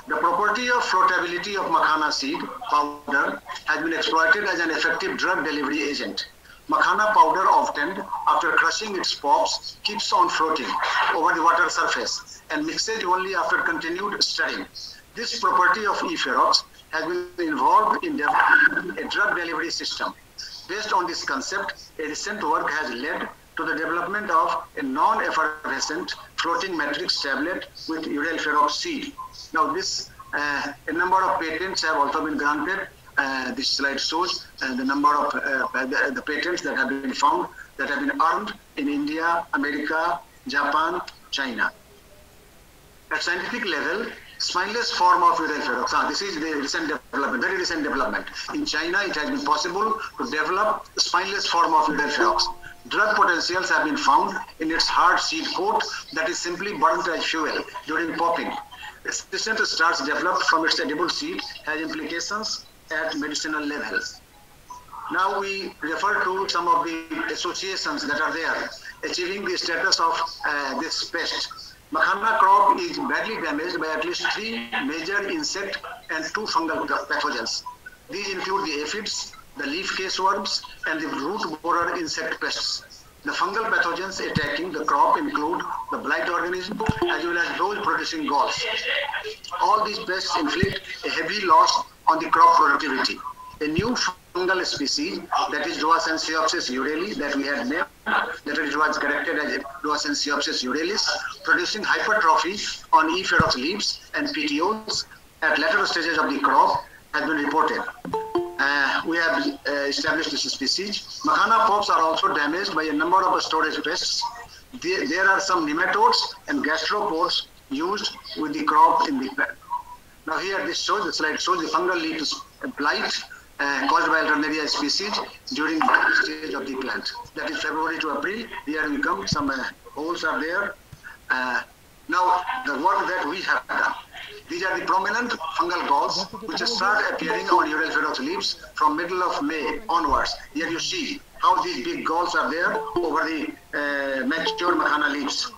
The property of floatability of makhana seed powder has been exploited as an effective drug delivery agent. Makhana powder often, after crushing its pops, keeps on floating over the water surface and mixes only after continued stirring. This property of E-Ferox has been involved in developing a drug delivery system. Based on this concept, a recent work has led to the development of a non-effervescent floating matrix tablet with uryl ferox seed. Now this, a number of patents have also been granted. This slide shows the number of the patents that have been found, that have been earned in India, America, Japan, China. At scientific level, spineless form of uryl ferox. This is the recent development, very recent development. In China, it has been possible to develop a spineless form of uryl ferox. Drug potentials have been found in its hard seed coat that is simply burnt as fuel during popping. Resistant starch developed from its edible seed has implications at medicinal levels. Now we refer to some of the associations that are there, achieving the status of this pest. Makhana crop is badly damaged by at least 3 major insect and 2 fungal pathogens. These include the aphids, the leaf caseworms, and the root borer insect pests. The fungal pathogens attacking the crop include the blight organism as well as those producing galls. All these pests inflict a heavy loss on the crop productivity. A new fungal species, that is Duacensiopsis ureli, that we had named, that it was corrected as Duacensiopsis urelis, producing hypertrophy on E-Ferox leaves and petioles at later stages of the crop, has been reported. We have established this species. Makhana pops are also damaged by a number of storage pests. There are some nematodes and gastropores used with the crop in the plant. Now here this shows, the slide shows the fungal leaf blight caused by Alternaria species during the stage of the plant. That is February to April. Here we come, some holes are there. Now the work that we have done. These are the prominent fungal galls which start appearing on uryl ferox leaves from middle of May onwards. Here you see how these big galls are there over the mature makhana leaves.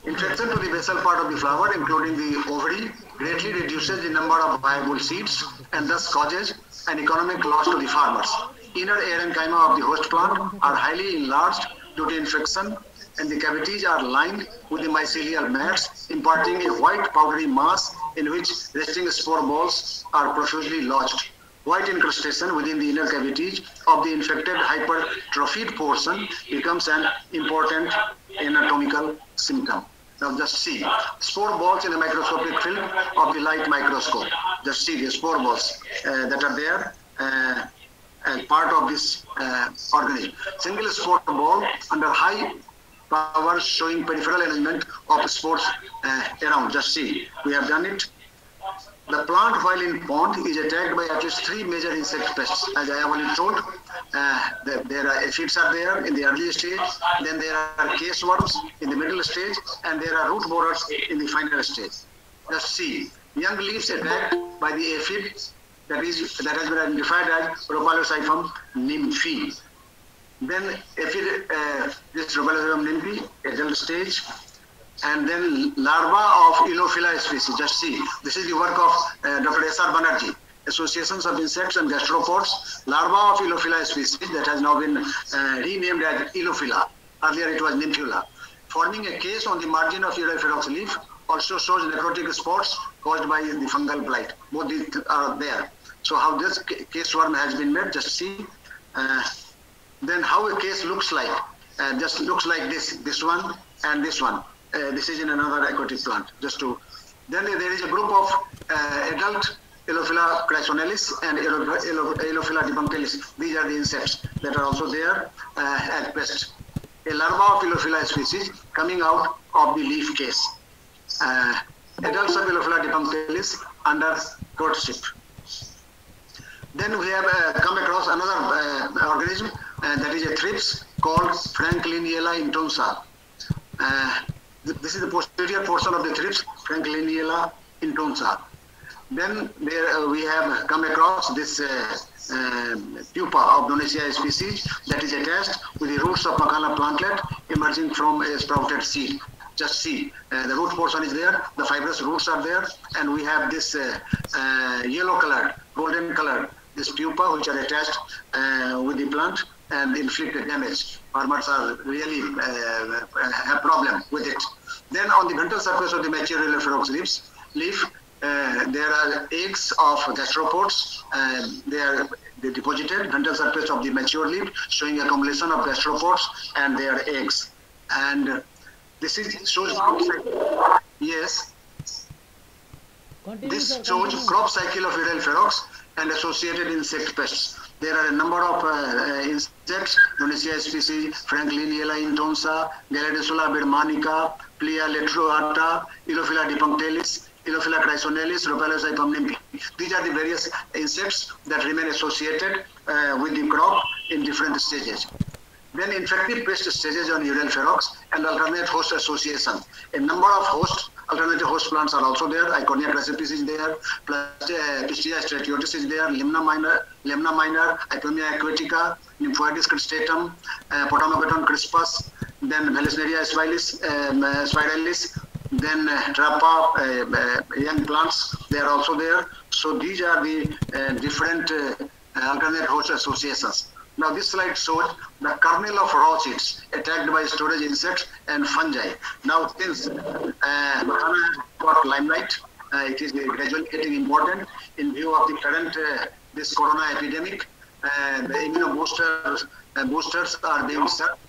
Infection to the basal part of the flower, including the ovary, greatly reduces the number of viable seeds and thus causes an economic loss to the farmers. Inner parenchyma of the host plant are highly enlarged due to infection, and the cavities are lined with the mycelial mats, imparting a white powdery mass in which resting spore balls are profusely lodged. White incrustation within the inner cavities of the infected hypertrophied portion becomes an important anatomical symptom. Now just see spore balls in the microscopic film of the light microscope. Just see the spore balls that are there as part of this organism. Single spore ball under high power showing peripheral arrangement of spores around. Just see, we have done it. The plant while in pond is attacked by at least 3 major insect pests. As I have already told, there are aphids are there in the early stage, then there are caseworms in the middle stage, and there are root borers in the final stage. Just see, young leaves attacked by the aphid that has been identified as Rhopalocyphum nymphae. Then aphid, this Rhopalocyphum nymphae, adult stage, and then larva of Elophila species. Just see, this is the work of Dr. S.R. Banerjee. Associations of insects and gastropods, larva of Elophila species that has now been renamed as Elophila. Earlier it was Nymphula. Forming a case on the margin of uryl ferox leaf also shows necrotic spots caused by the fungal blight. Both these are there. So how this case worm has been made, just see. Then how a case looks like. Just looks like this one and this one. This is in another aquatic plant. Then there is a group of adult Elophila chrysonellis and Elophila debuncalis. These are the insects that are also there as pests. A larva of Elophila species coming out of the leaf case. Adults of Elophila debuncalis under courtship. Then we have come across another organism that is a thrips called Frankliniella intonsa. This is the posterior portion of the thrips, Frankliniella intonsa. Then there we have come across this pupa of Donaceae species that is attached with the roots of Makhana plantlet emerging from a sprouted seed. just see, the root portion is there, the fibrous roots are there, and we have this yellow colored, golden colored, this pupa which are attached with the plant and inflict damage. Farmers are really have problem with it. Then on the ventral surface of the mature Eleutherococcus leaf, there are eggs of gastropods. They are deposited ventral surface of the mature leaf, showing accumulation of gastropods and their eggs. And this is shows yes. Continue, This sir, shows continue. crop cycle of Eleutherococcus and associated insect pests. There are a number of insects, Donecia species, Franklinia intonsa, Galadisula birmanica, Plea letroata, Ilophila dipunctalis, Ilophila chrysonelis, Rhopalus ipomnimpi. These are the various insects that remain associated with the crop in different stages. Then infective pest stages on Eleutherococcus and alternate host association. A number of alternative host plants are also there. Iconia crassipes is there, Pistia stratiotis is there, Limna minor, Ipomia aquatica, Nymphoides cristatum, Potamogeton crispus, then Vallisneria spiralis, then Trapa, young plants, they are also there. So these are the different alternate host associations. Now this slide shows the kernel of raw seeds attacked by storage insects and fungi. Now since Makhana got limelight, it is gradually getting important in view of the current this corona epidemic. The immunoboosters are being served,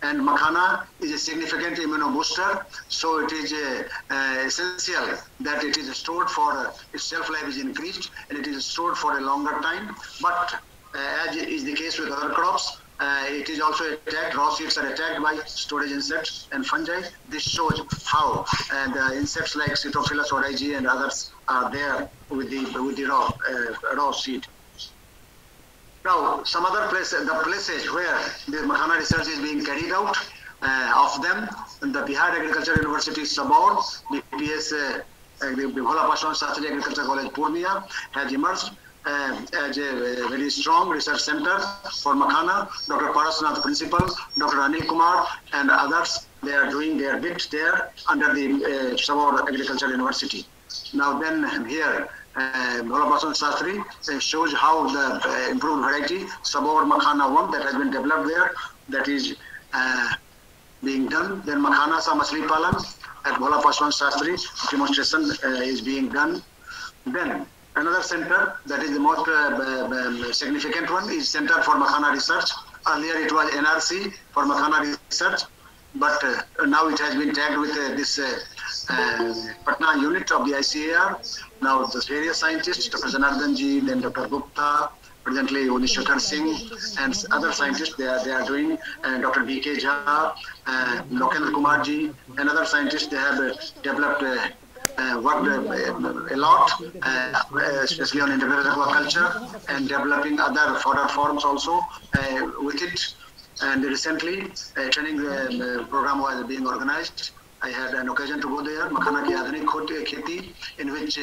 and Makhana is a significant immunobooster. So it is essential that it is stored for its shelf life is increased and it is stored for a longer time. But as is the case with other crops, it is also attacked, raw seeds are attacked by storage insects and fungi. This shows how the insects like Cytophilus oryzae and others are there with the raw seed. Now, some other places, the places where the Makhana research is being carried out, of them, the Bihar Agriculture University Sabaur, BPS, the Bhola Paswan Shastri Agriculture College Purnia has emerged as a very strong research center for Makhana. Dr. Parasnath Principal, Dr. Anil Kumar and others, they are doing their bit there under the Sabaur Agriculture University. Now then here, Bhola Paswan Shastri shows how the improved variety Sabaur Makhana 1 that has been developed there, that is being done. Then Makhana Sa Masli Palan at Bhola Paswan Shastri, demonstration is being done. Then another center that is the most significant one is Center for Makhana Research. Earlier it was NRC for Makhana Research, but now it has been tagged with this Patna unit of the ICAR. Now the various scientists, Dr. Janardhan ji, then Dr. Gupta, presently Unishwar Singh and other scientists, they are doing, Dr. B.K. Jha, Lokendra Kumar ji and other scientists, they have developed worked a lot, especially on integrated aquaculture and developing other fodder forms also with it. And recently, a training program was being organized. I had an occasion to go there, Makhana ki Adhunik Kheti, in which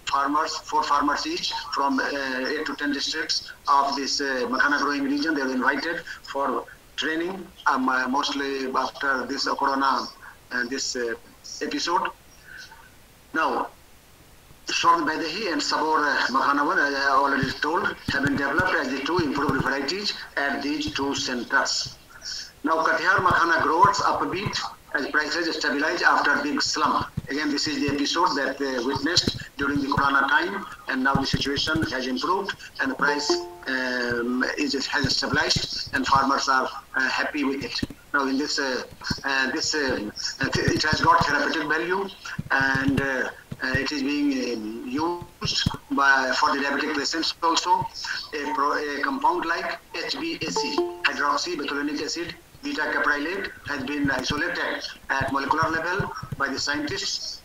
farmers, 4 farmers each from 8 to 10 districts of this Makhana growing region, they were invited for training, mostly after this corona this episode. Now, Shorn Baidehi and Sabaur Makhana 1, as I already told, have been developed as the 2 improved varieties at these 2 centers. Now, Katihar Makhana growers upbeat as prices stabilize after big slump. Again, this is the episode that they witnessed during the corona time, and now the situation has improved and the price has stabilized and farmers are happy with it. Now in this, it has got therapeutic value and it is being used for the diabetic patients also. A compound like HbAc, hydroxybenzodiazepinic acid, beta-caprylated, has been isolated at molecular level by the scientists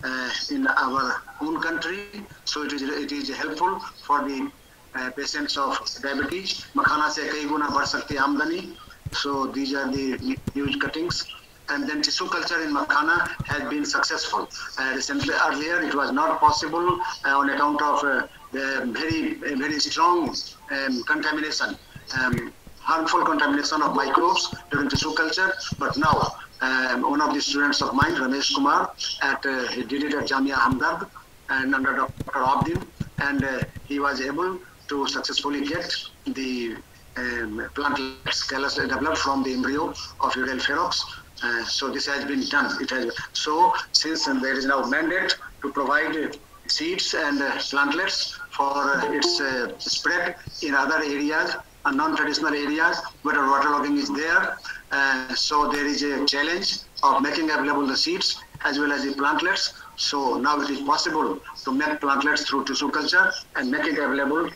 in our own country. So it is helpful for the patients of diabetes. Makhana se kai guna badh sakti amdani. So these are the huge cuttings. And then tissue culture in Makhana has been successful. Recently, earlier it was not possible on account of very strong contamination, harmful contamination of microbes during tissue culture. But now one of the students of mine, Ramesh Kumar, he did it at Jamia Hamdard and under Dr. Abdin, and he was able to successfully get the plantlets callus developed from the embryo of Udelpherox. So this has been done. So since there is now mandate to provide seeds and plantlets for its spread in other areas, non-traditional areas where waterlogging is there. So there is a challenge of making available the seeds as well as the plantlets. So now it is possible to make plantlets through tissue culture and make it available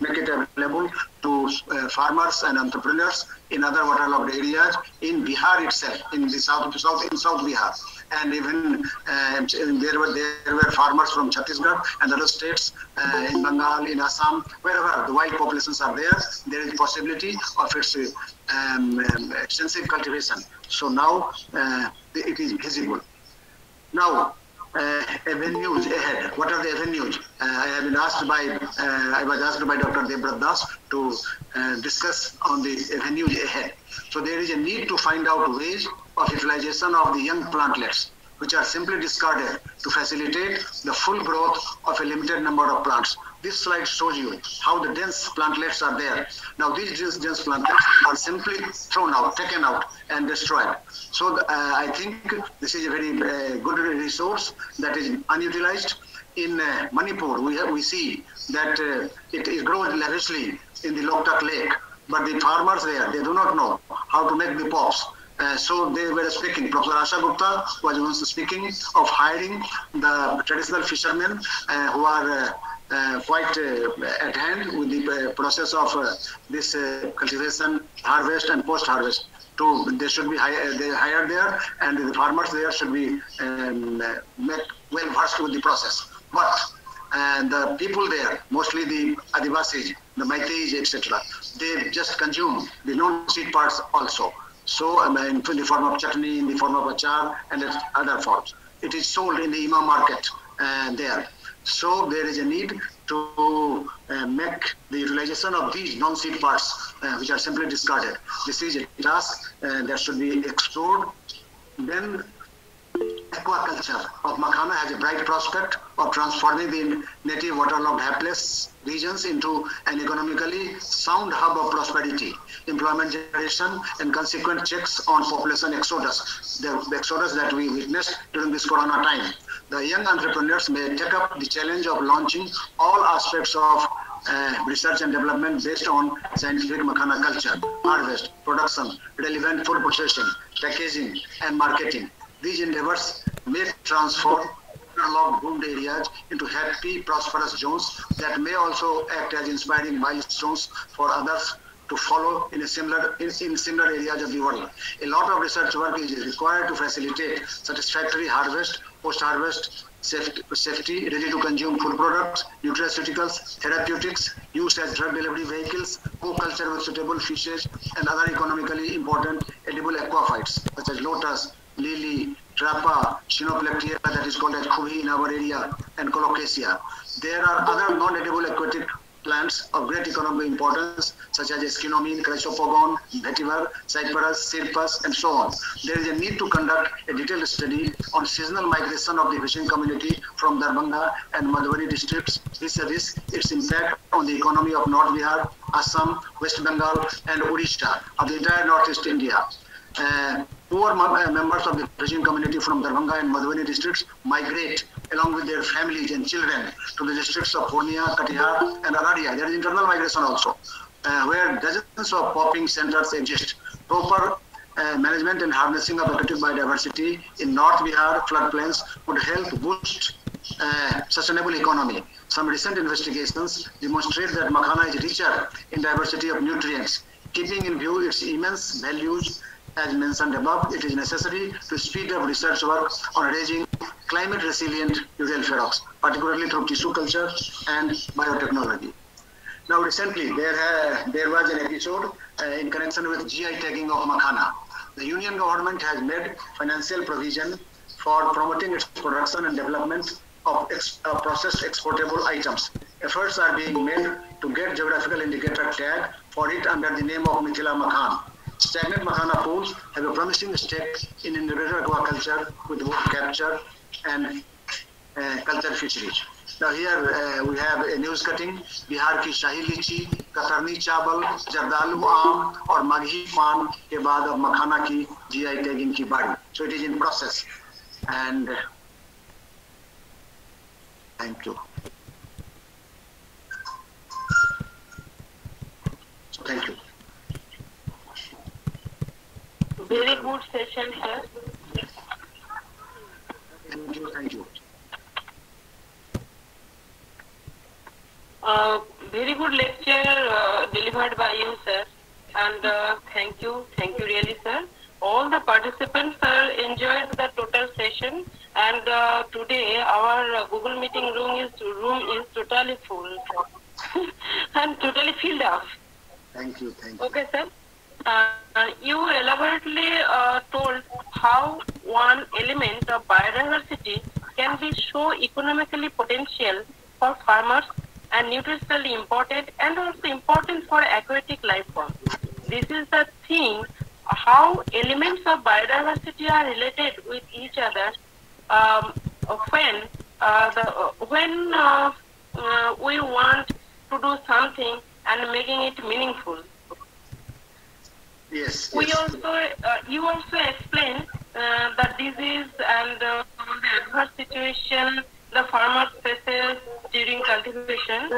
to farmers and entrepreneurs in other waterlogged areas in Bihar itself, in the South Bihar. And even there were farmers from Chhattisgarh and other states in Bengal, in Assam, wherever the wild populations are there, there is possibility of its extensive cultivation. So now it is visible. Now, avenues ahead. What are the avenues? I was asked by Dr. Debrat Das to discuss on the avenues ahead. So there is a need to find out ways of utilization of the young plantlets, which are simply discarded to facilitate the full growth of a limited number of plants. This slide shows you how the dense plantlets are there. Now these dense plantlets are simply thrown out, taken out and destroyed. So I think this is a very good resource that is unutilized. In Manipur, we see that it grows lavishly in the Loktak Lake, but the farmers there, they do not know how to make the pops. So they were speaking, Professor Asha Gupta was once speaking of hiring the traditional fishermen who are quite at hand with the process of this cultivation, harvest and post-harvest. They should be hired there, and the farmers there should be well versed with the process. But the people there, mostly the Adivasis, the Meiteis, etc., they just consume the non-seed parts also. So in the form of chutney, in the form of achar, and other forms. It is sold in the Imam market there. So there is a need to make the utilization of these non-seed parts, which are simply discarded. This is a task that should be explored. Then aquaculture of Makhana has a bright prospect of transforming the native waterlogged hapless regions into an economically sound hub of prosperity, employment generation, and consequent checks on population exodus, the exodus that we witnessed during this corona time. The young entrepreneurs may take up the challenge of launching all aspects of research and development based on scientific Makhana culture, harvest, production, relevant food processing, packaging, and marketing. These endeavors may transform waterlogged boomed areas into happy, prosperous zones that may also act as inspiring milestones for others to follow in similar areas of the world. A lot of research work is required to facilitate satisfactory harvest, post-harvest, safety, ready-to-consume food products, nutraceuticals, therapeutics, used as drug delivery vehicles, co-culture with suitable fishes, and other economically important edible aquaphytes, such as lotus, lily, trapa, Chenoplectia, that is called as Khubi in our area, and Colocasia. There are other non-edible aquatic plants of great economic importance, such as Eschinomene, Chrysopogon, Vetiver, Cyperus, Sirpus, and so on. There is a need to conduct a detailed study on seasonal migration of the fishing community from Darbhanga and Madhubani districts, vis-a-vis its impact on the economy of North Bihar, Assam, West Bengal, and Odisha, of the entire Northeast India. Poor members of the fishing community from Darbhanga and Madhubani districts migrate along with their families and children to the districts of Purnia, Katihar, and Araria. There is internal migration also, where dozens of popping centers exist. Proper management and harnessing of aquatic biodiversity in North Bihar floodplains would help boost sustainable economy. Some recent investigations demonstrate that Makhana is richer in diversity of nutrients. Keeping in view its immense values, as mentioned above, it is necessary to speed up research work on raising climate-resilient Udelpherox, particularly through tissue culture and biotechnology. Now, recently, there was an episode in connection with GI tagging of Makhana. The Union government has made financial provision for promoting its production and development of processed exportable items. Efforts are being made to get geographical indicator tag for it under the name of Mithila Makhan. Stagnant Makhana pools have a promising stake in integrated aquaculture with wood capture and culture fisheries. Now here we have a news cutting. Bihar की शाही लीची, कतरनी चावल, जर्दालू आम और मगही पान के बाद अब मखाना की GI tagging की बारी. So it is in process. And thank you. So thank you. Very good session, sir. Thank you. Thank you. Very good lecture delivered by you, sir. And thank you really, sir. All the participants enjoyed the total session. And today our Google meeting room is totally full and totally filled up. Thank you. Thank you. Okay, sir. You elaborately told how one element of biodiversity can be so economically potential for farmers and nutritionally important and also important for aquatic life forms. This is the thing, how elements of biodiversity are related with each other when we want to do something and making it meaningful. Yes. We also, you also explained the disease and the adverse situation the farmer faces during cultivation.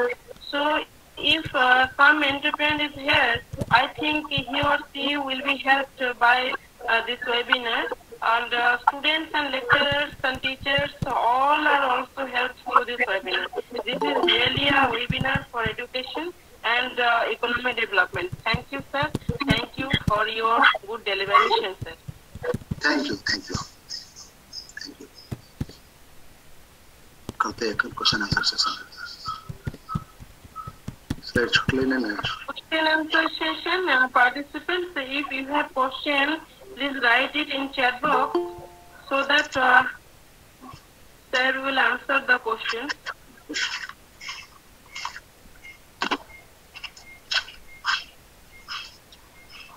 So, if some entrepreneur is here, I think he or she will be helped by this webinar. And students and lecturers and teachers all are also helped through this webinar. This is really a webinar for education and economic development. Thank you, sir. Thank you for your good deliberation, sir. Thank you. Thank you. Thank you. करते हैं question answer session. Slide छूट लेने ना. Question answer session. Participants, if you have question, please write it in chat box so that sir will answer the question.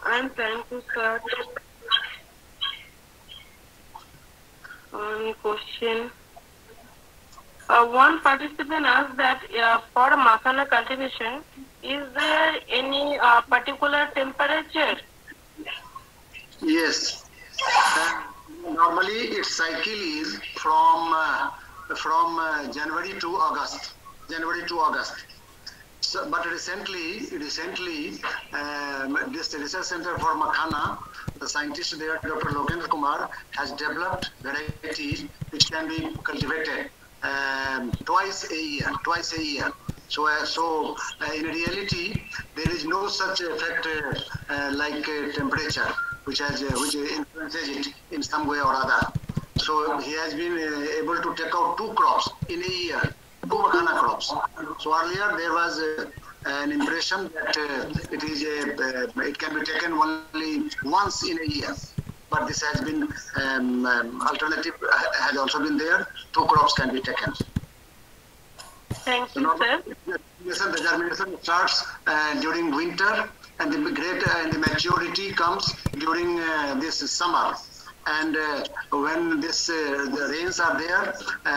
I am trying to search one question. One participant asked that for makhana cultivation, is there any particular temperature? Yes. Normally, its cycle is from January to August. So, but recently, this research center for makhana, the scientist there, Dr. Lokendra Kumar, has developed varieties which can be cultivated twice a year. So in reality, there is no such effect like temperature, which influences it in some way or other. So he has been able to take out 2 crops in a year, 2 makhana crops. So earlier there was an impression that it can be taken only once in a year. But this has been alternative has also been there. 2 crops can be taken. Thank you, sir. The germination starts during winter, and the maturity comes during this summer. And when the rains are there,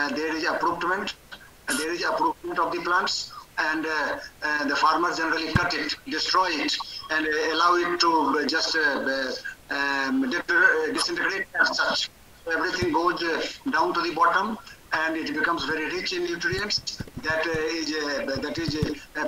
there is uprootment. There is uprootment of the plants, and the farmers generally cut it, destroy it, and allow it to just disintegrate as such. So everything goes down to the bottom, and it becomes very rich in nutrients. That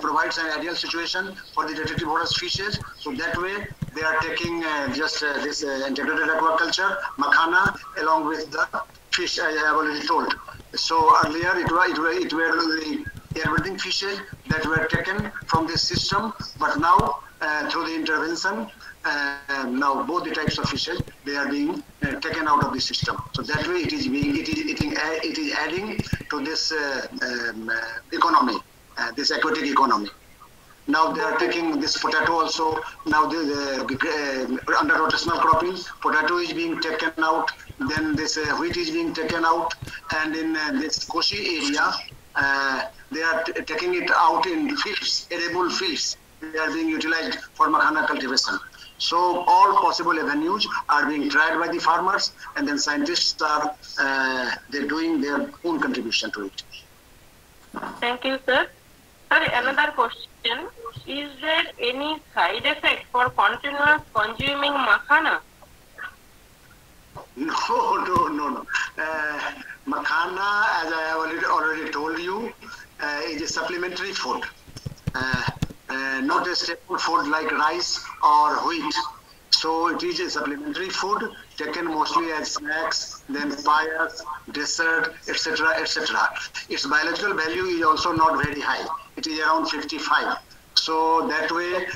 provides an ideal situation for the detectivorous fishes. So that way, they are taking this integrated aquaculture, makhana, along with the fish, I have already told. So earlier, it were the air-breathing fishes that were taken from this system, but now through the intervention, now both the types of fishes, they are being taken out of the system. So that way it is adding to this economy, this aquatic economy. Now they are taking this potato also. Now under rotational cropping, potato is being taken out. Then this wheat is being taken out, and in this Koshi area, they are taking it out in fields, arable fields. They are being utilized for makhana cultivation. So all possible avenues are being tried by the farmers, and then scientists are they're doing their own contribution to it. Thank you, sir. Sir, another question. Is there any side effect for continuous consuming makhana? No. Makhana, as I have already told you, is a supplementary food. Not a staple food like rice or wheat. So it is a supplementary food taken mostly as snacks, then pies, dessert, etc., etc. Its biological value is also not very high. It is around 55. So that way,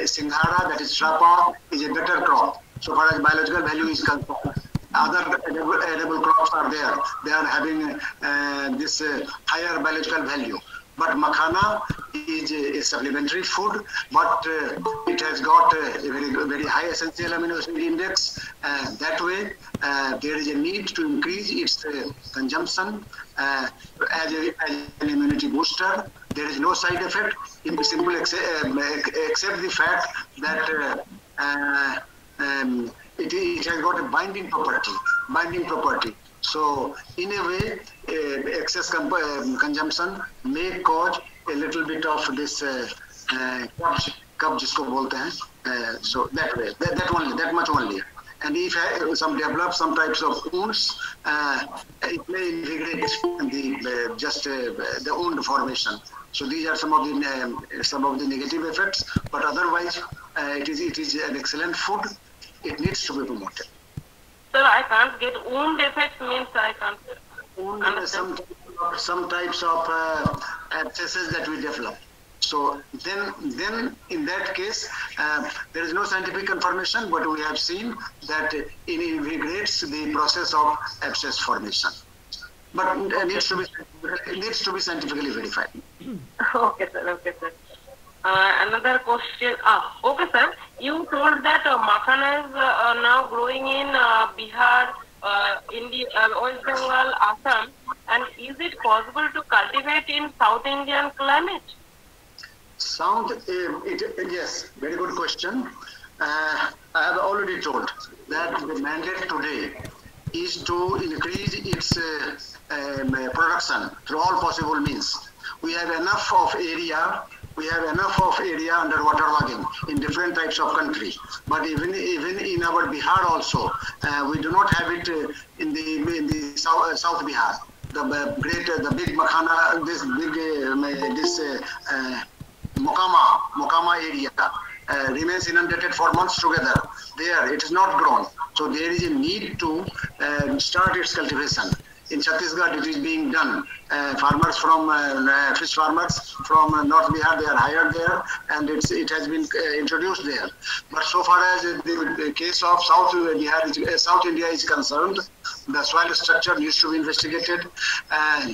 Singhara, that is Shrapa, is a better crop. So far as biological value is concerned. Other edible crops are there. They are having this higher biological value. But makhana is a supplementary food, but it has got a very high essential amino acid index. That way, there is a need to increase its consumption as an immunity booster. There is no side effect, simply except the fact that it has got a binding property. So in a way, excess consumption may cause a little bit of this कब्ज जिसको बोलते हैं. So that way, that much only. And if some develop some types of wounds, it may invigorate the wound formation. So these are some of the negative effects. But otherwise, it is an excellent food. It needs to be promoted. Sir, I can't get wound effects means I can't understand. Some types of abscesses that we develop. So then in that case, there is no scientific confirmation, but we have seen that it invigorates the process of abscess formation. But it needs to be scientifically verified. Okay, sir. Another question. Okay, sir. You told that makhana is now growing in Bihar, India, West Bengal, Assam, and is it possible to cultivate in South Indian climate? Yes, very good question. I have already told that the mandate today is to increase its production through all possible means. We have enough of area under waterlogging in different types of country. But even in our Bihar also, we do not have it in the South Bihar. The big makhana, this Mokama area remains inundated for months together. There, it is not grown. So there is a need to start its cultivation. In Chhattisgarh, it is being done. Farmers from fish farmers from North Bihar, they are hired there, and it has been introduced there. But so far as the case of South India is concerned, the soil structure needs to be investigated.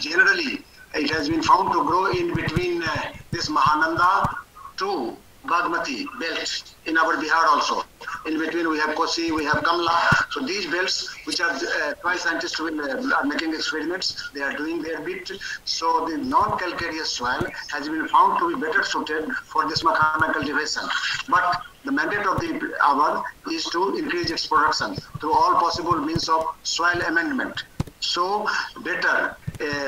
Generally, it has been found to grow in between this Mahananda to Bagmati belt in our Bihar also. In between we have Kosi, we have Kamla. So these belts, which are soil scientists are making experiments, they are doing their bit. So the non-calcareous soil has been found to be better suited for this makhana cultivation. But the mandate of the hour is to increase its production through all possible means of soil amendment. So better,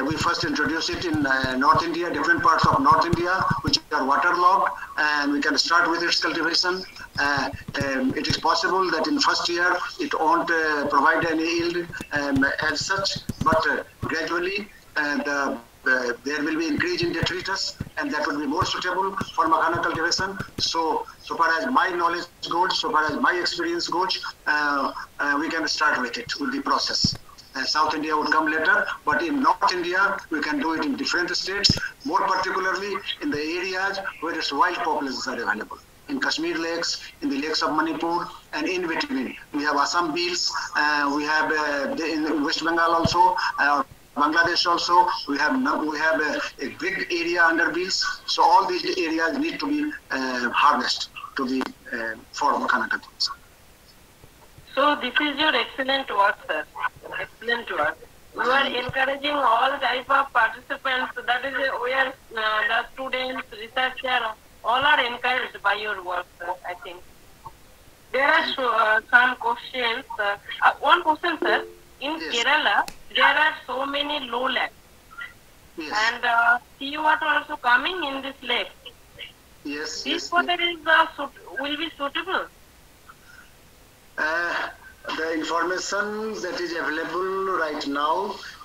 we first introduce it in North India, different parts of North India, which are waterlogged, and we can start with its cultivation. It is possible that in first year it won't provide any yield as such, but gradually there will be increase in detritus, and that will be more suitable for makhana cultivation. So far as my knowledge goes, so far as my experience goes, we can start with the process. South India would come later, but in North India, we can do it in different states, more particularly in the areas where its wild populations are available. In Kashmir lakes, in the lakes of Manipur, and in between. We have Assam beels, we have in West Bengal also, Bangladesh also, we have a big area under beels. So all these areas need to be harnessed to be for makhana cultivation. So this is your excellent work, sir. Excellent work. You are encouraging all type of participants. That is where the students, researchers, all are encouraged by your work, sir, I think. there are some questions. One question, sir. In Yes. Kerala, there are so many lowlands, Yes. and seawater also coming in this lake. Yes. This Yes. water is will be suitable. The information that is available right now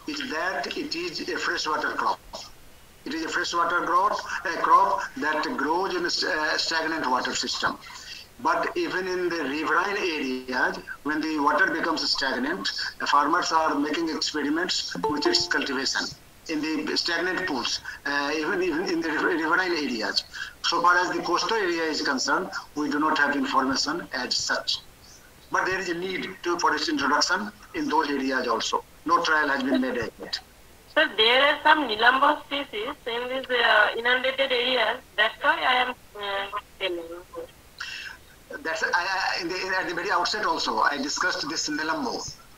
is that it is a freshwater crop. It is a freshwater crop that grows in a stagnant water system. But even in the riverine areas, when the water becomes stagnant, farmers are making experiments with its cultivation in the stagnant pools, even in the riverine areas. So far as the coastal area is concerned, we do not have information as such. But there is a need for its introduction in those areas also. No trial has been made yet. Sir, there are some Nilambo species in these inundated areas. That's why I am telling you. That's at the very outset also I discussed this Nilambo.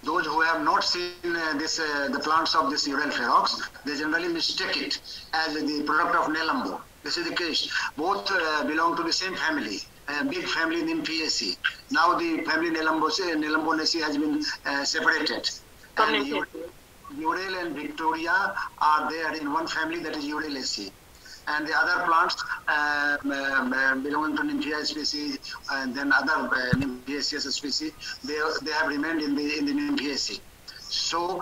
Those who have not seen the plants of this Ural-Ferox, they generally mistake it as the product of Nilambo. This is the case. Both belong to the same family, a big family Nymphaceae. Now the family Nilambonaceae has been separated. And Ural and Victoria are there in one family, that is Uralaceae. And the other plants belonging to Nymphaeaceae species and then other Nymphaceae species, they have remained in the Nymphaeaceae. So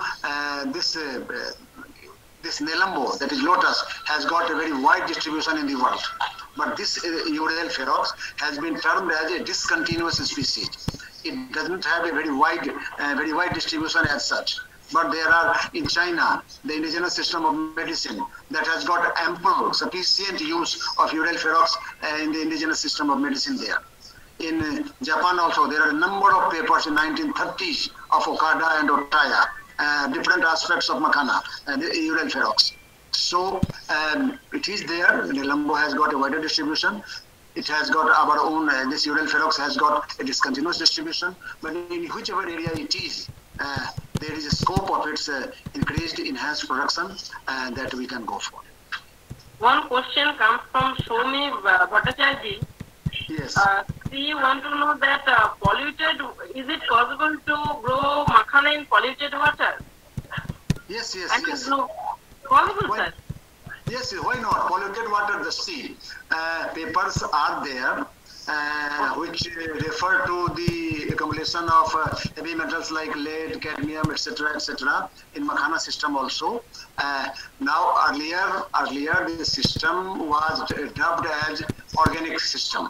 this Nilambo, that is lotus, has got a very wide distribution in the world. But this Ural-Ferox has been termed as a discontinuous species. It doesn't have a very wide distribution as such. But there are in China, the indigenous system of medicine that has got ample, sufficient use of Ural-Ferox in the indigenous system of medicine there. In Japan also, there are a number of papers in 1930s of Okada and Otaya, different aspects of Makana, the Ural-Ferox. So it is there. Nilambo has got a wider distribution. It has got our own, this Ural-Ferox has got a discontinuous distribution. But in whichever area it is, there is a scope of its increased, enhanced production that we can go for. One question comes from Shomi Bhattacharya. Yes. We want to know that is it possible to grow makhana in polluted water? Yes. Possible, Why? sir. Yes, why not? Polluted water, the sea. Papers are there which refer to the accumulation of heavy metals like lead, cadmium, etc., in Makhana system also. Now, earlier the system was dubbed as organic system.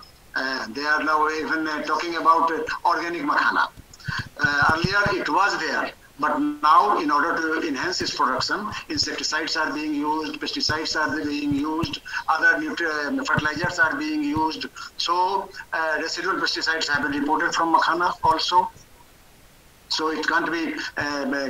They are now even talking about organic Makhana. Earlier it was there. But now, in order to enhance its production, insecticides are being used, pesticides are being used, other fertilizers are being used. So, residual pesticides have been reported from Makhana also. So, it can't be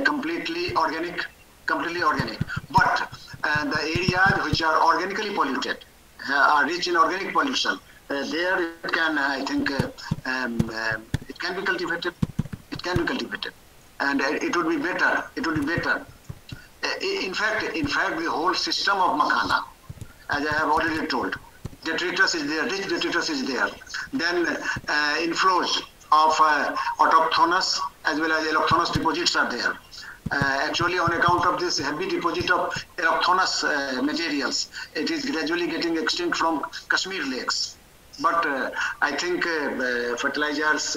completely organic. But the areas which are organically polluted, are rich in organic pollution, there it can, I think, it can be cultivated. And it would be better. In fact, the whole system of Makhana, as I have already told, detritus is there, rich detritus is there. Then inflows of autochthonous as well as allochthonous deposits are there. Actually, on account of this heavy deposit of allochthonous materials, it is gradually getting extinct from Kashmir lakes. But I think fertilizers,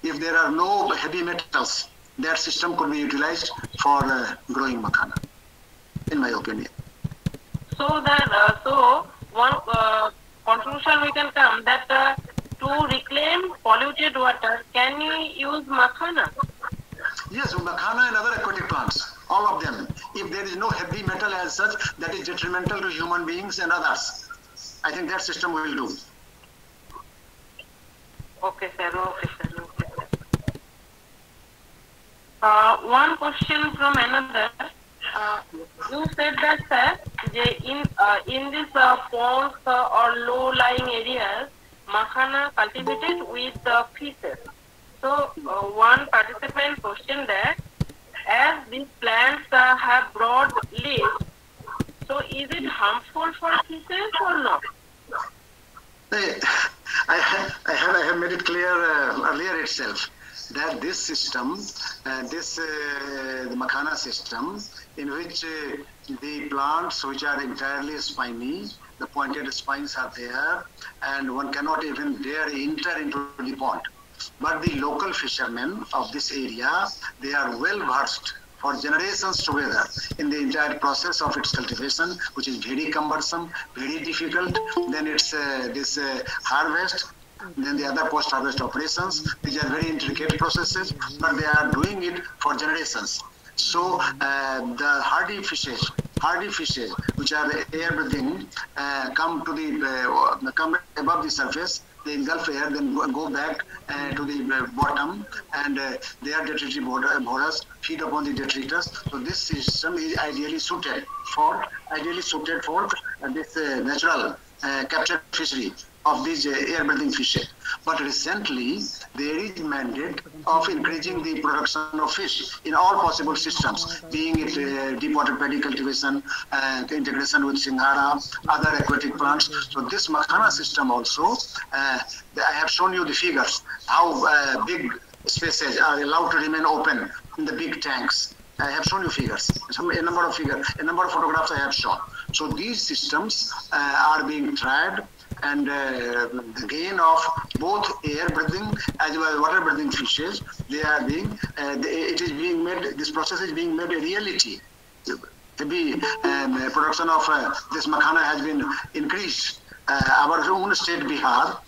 if there are no heavy metals, that system could be utilized for growing Makhana, in my opinion. So that one conclusion we can come that to reclaim polluted water, can we use Makhana? Yes, Makhana and other aquatic plants, all of them. If there is no heavy metal as such that is detrimental to human beings and others, I think that system will do. Okay, sir. One question from another. You said that, sir, in these ponds or low-lying areas, Makhana cultivated with fishes. So, one participant questioned that, as these plants have broad leaves, so is it harmful for fishes or not? I have made it clear earlier itself that this system, the Makhana system, in which the plants which are entirely spiny, the pointed spines are there, and one cannot even dare enter into the pond. But the local fishermen of this area, they are well versed for generations together in the entire process of its cultivation, which is very cumbersome, very difficult. Then it's this harvest, then the other post-harvest operations. These are very intricate processes, but they are doing it for generations. So the hardy fishes, which are air-breathing, come above the surface. They engulf air, then go back to the bottom, and their detritivores feed upon the detritus. So this system is ideally suited for this natural captured fishery of these air-breathing fishes. But recently, there is mandate of increasing the production of fish in all possible systems, being it deep water paddy cultivation, integration with Singhara, other aquatic plants. So this Makhana system also, I have shown you the figures, how big spaces are allowed to remain open in the big tanks. I have shown you figures, a number of photographs I have shown. So these systems are being tried, and the gain of both air-breathing as well as water-breathing fishes, this process is being made a reality. The production of this Makhana has been increased. Our own state, Bihar,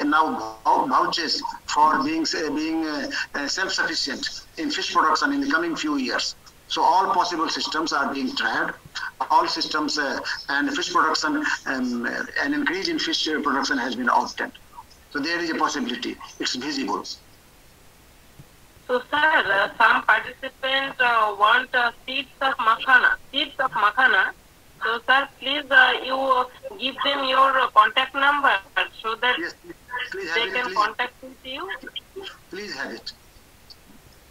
now vouches for being self-sufficient in fish production in the coming few years. So all possible systems are being tried. All systems and fish production, an increase in fish production has been obtained. So there is a possibility. It's visible. So, sir, some participants want seeds of Makhana. So, sir, please you give them your contact number so that yes, they can contact with you. Please have it.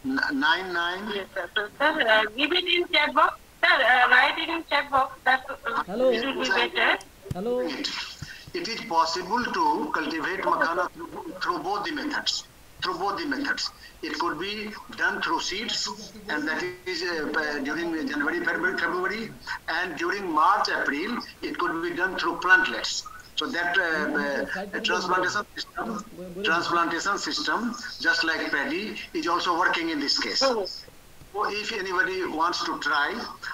99. Yes, sir. So, sir, give it in chat box. Sir, write it in chat box. That Hello. it will be better. Hello. It is possible to cultivate Makhana through both the methods. It could be done through seeds, and that is during January, February, and during March, April, it could be done through plantlets. So that transplantation system, just like paddy, is also working in this case. So if anybody wants to try,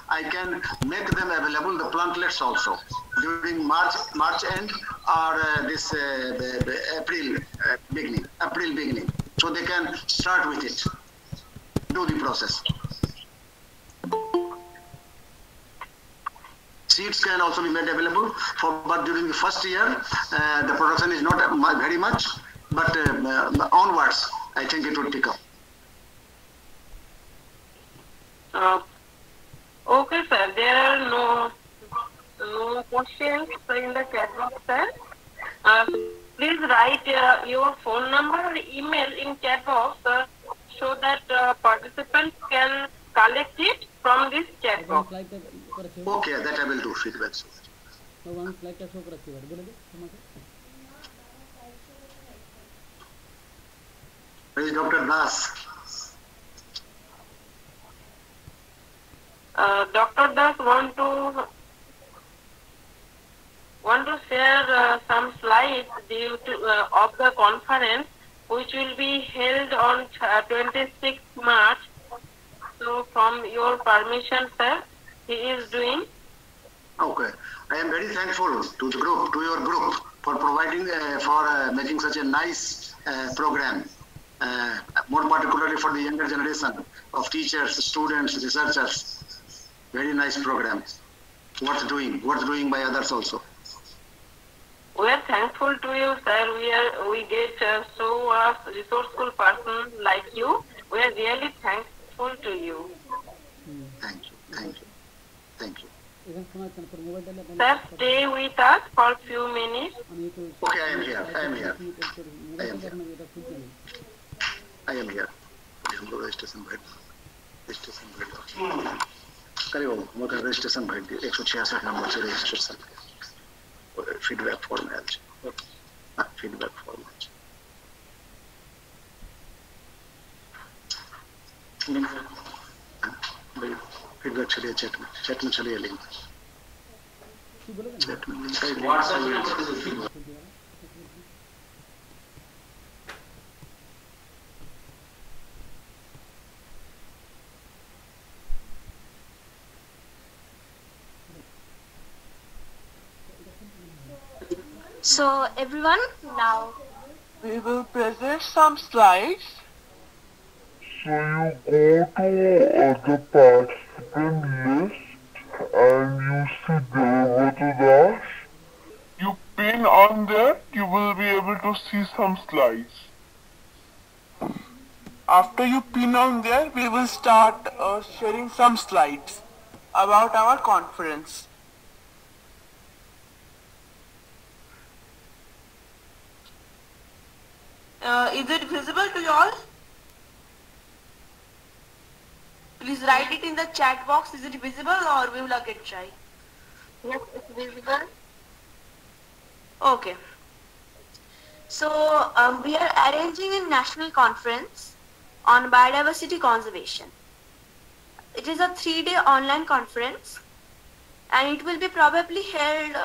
I can make them available, the plantlets also, during March end or this April beginning. So they can start with it, do the process. Seeds can also be made available, but during the first year, the production is not very much, but onwards, I think it will pick up. Okay, sir. There are no questions in the chat box, sir. Please write your phone number or email in chat box so that participants can collect it from this chat box. Okay, that I will do. Feedback. Where is Dr. Das? Dr. Das want to share some slides due to of the conference which will be held on 26th March. So from your permission, sir, he is doing. Okay. I am very thankful to the group, to your group, for providing, making such a nice program, more particularly for the younger generation of teachers, students, researchers. Very nice program. Worth doing by others also. We are thankful to you, sir. We get so resourceful person like you. We are really thankful to you. Thank you. Sir, stay with us for a few minutes. Okay, I am here. करीब मगर registration भेज दिए 166 number से registration feedback form है। feedback format. Feedback चलिए chat में चलिए link chat में link So everyone, now We will present some slides. So you go to the participant list and you see there what is that. You pin on there, you will be able to see some slides. After you pin on there, we will start sharing some slides about our conference. Is it visible to you all? Please write it in the chat box. Is it visible or we will again try? yes, it's visible. Okay. So we are arranging a national conference on biodiversity conservation. It is a 3-day online conference, and it will be probably held.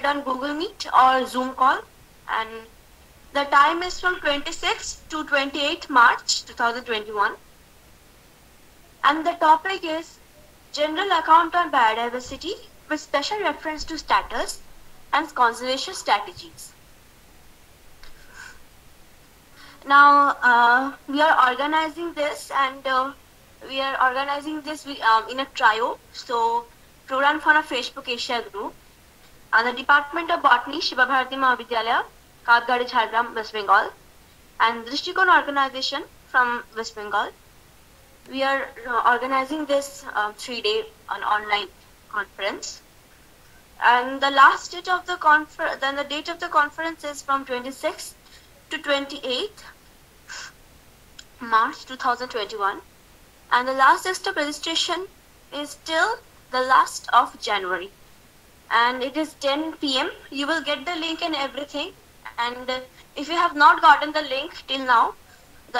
On Google Meet or Zoom call, and the time is from 26th to 28th March 2021. And the topic is General Account on Biodiversity with special reference to status and conservation strategies. Now we are organizing this, and in a trio. So program for a Facebook Asia group, and the Department of Botany, Shiva Bharati Mahavidyalaya, Katgadi Jhargram, West Bengal, and Drishtikon organization from West Bengal. We are organizing this 3-day online conference, and the last date of the conference. Then the date of the conference is from 26th to 28th March 2021, and the last date of registration is till the last of January, and it is 10 p.m. You will get the link and everything, and if you have not gotten the link till now,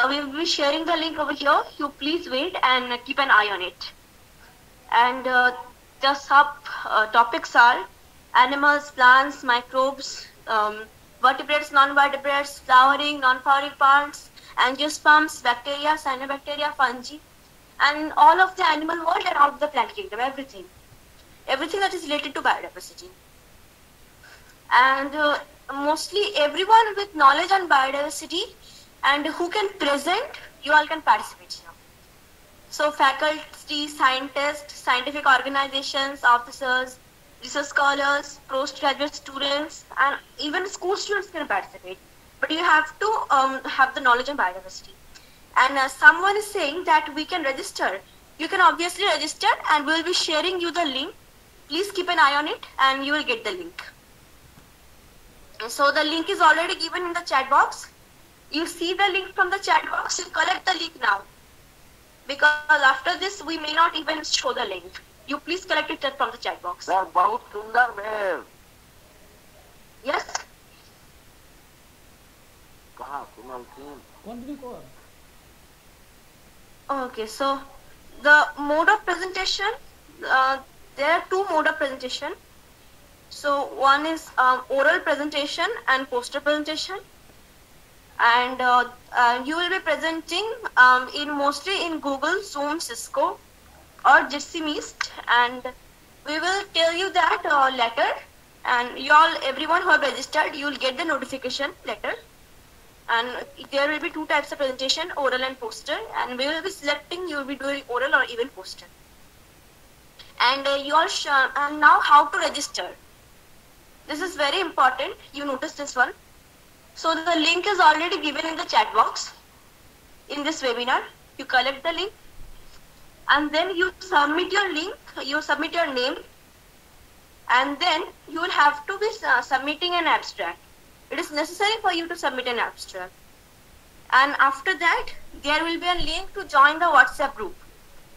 we will be sharing the link over here. You please wait and keep an eye on it. And the sub topics are animals, plants, microbes, vertebrates, non-vertebrates, flowering, non-flowering plants, angiosperms, bacteria, cyanobacteria, fungi, and all of the animal world and all of the plant kingdom, everything that is related to biodiversity. And mostly everyone with knowledge on biodiversity and who can present, you all can participate here. So faculty, scientists, scientific organizations, officers, research scholars, postgraduate students, and even school students can participate. But you have to have the knowledge on biodiversity. And someone is saying that we can register. You can obviously register, and we will be sharing you the link. Please keep an eye on it, and you will get the link. So the link is already given in the chat box. You see the link from the chat box. You collect the link now, because after this we may not even show the link. You please collect it from the chat box. Sir, बहुत सुंदर है. Yes. कहाँ सुनल थी? Continue, go on. Okay, so the mode of presentation, there are 2 mode of presentation. So one is oral presentation and poster presentation, and you will be presenting mostly in Google, Zoom, Cisco, or Jitsi Meet, and we will tell you that letter, and everyone who have registered, you will get the notification letter. And there will be 2 types of presentation, oral and poster, and we will be selecting, you will be doing oral or even poster. And and now how to register. This is very important. You notice this one. So the link is already given in the chat box in this webinar. You collect the link, and then you submit your link, you submit your name, and then you will have to be submitting an abstract. It is necessary for you to submit an abstract. And after that, there will be a link to join the WhatsApp group.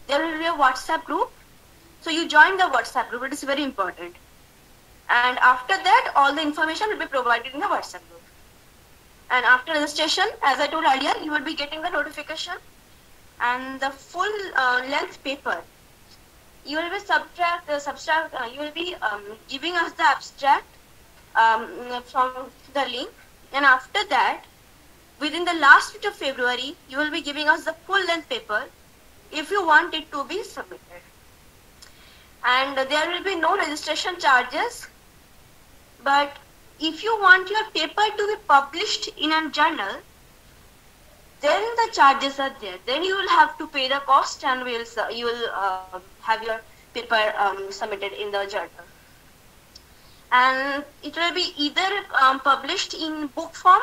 There will be a WhatsApp group. So you join the WhatsApp group. It is very important. And after that, all the information will be provided in the WhatsApp group. And after registration, as I told earlier, you will be getting the notification and the full length paper. You will be you will be giving us the abstract from the link, and after that, within the last week of February, you will be giving us the full length paper if you want it to be submitted. And there will be no registration charges, but if you want your paper to be published in a journal, then the charges are there. Then you will have to pay the cost, and you will have your paper submitted in the journal. And it will be either published in book form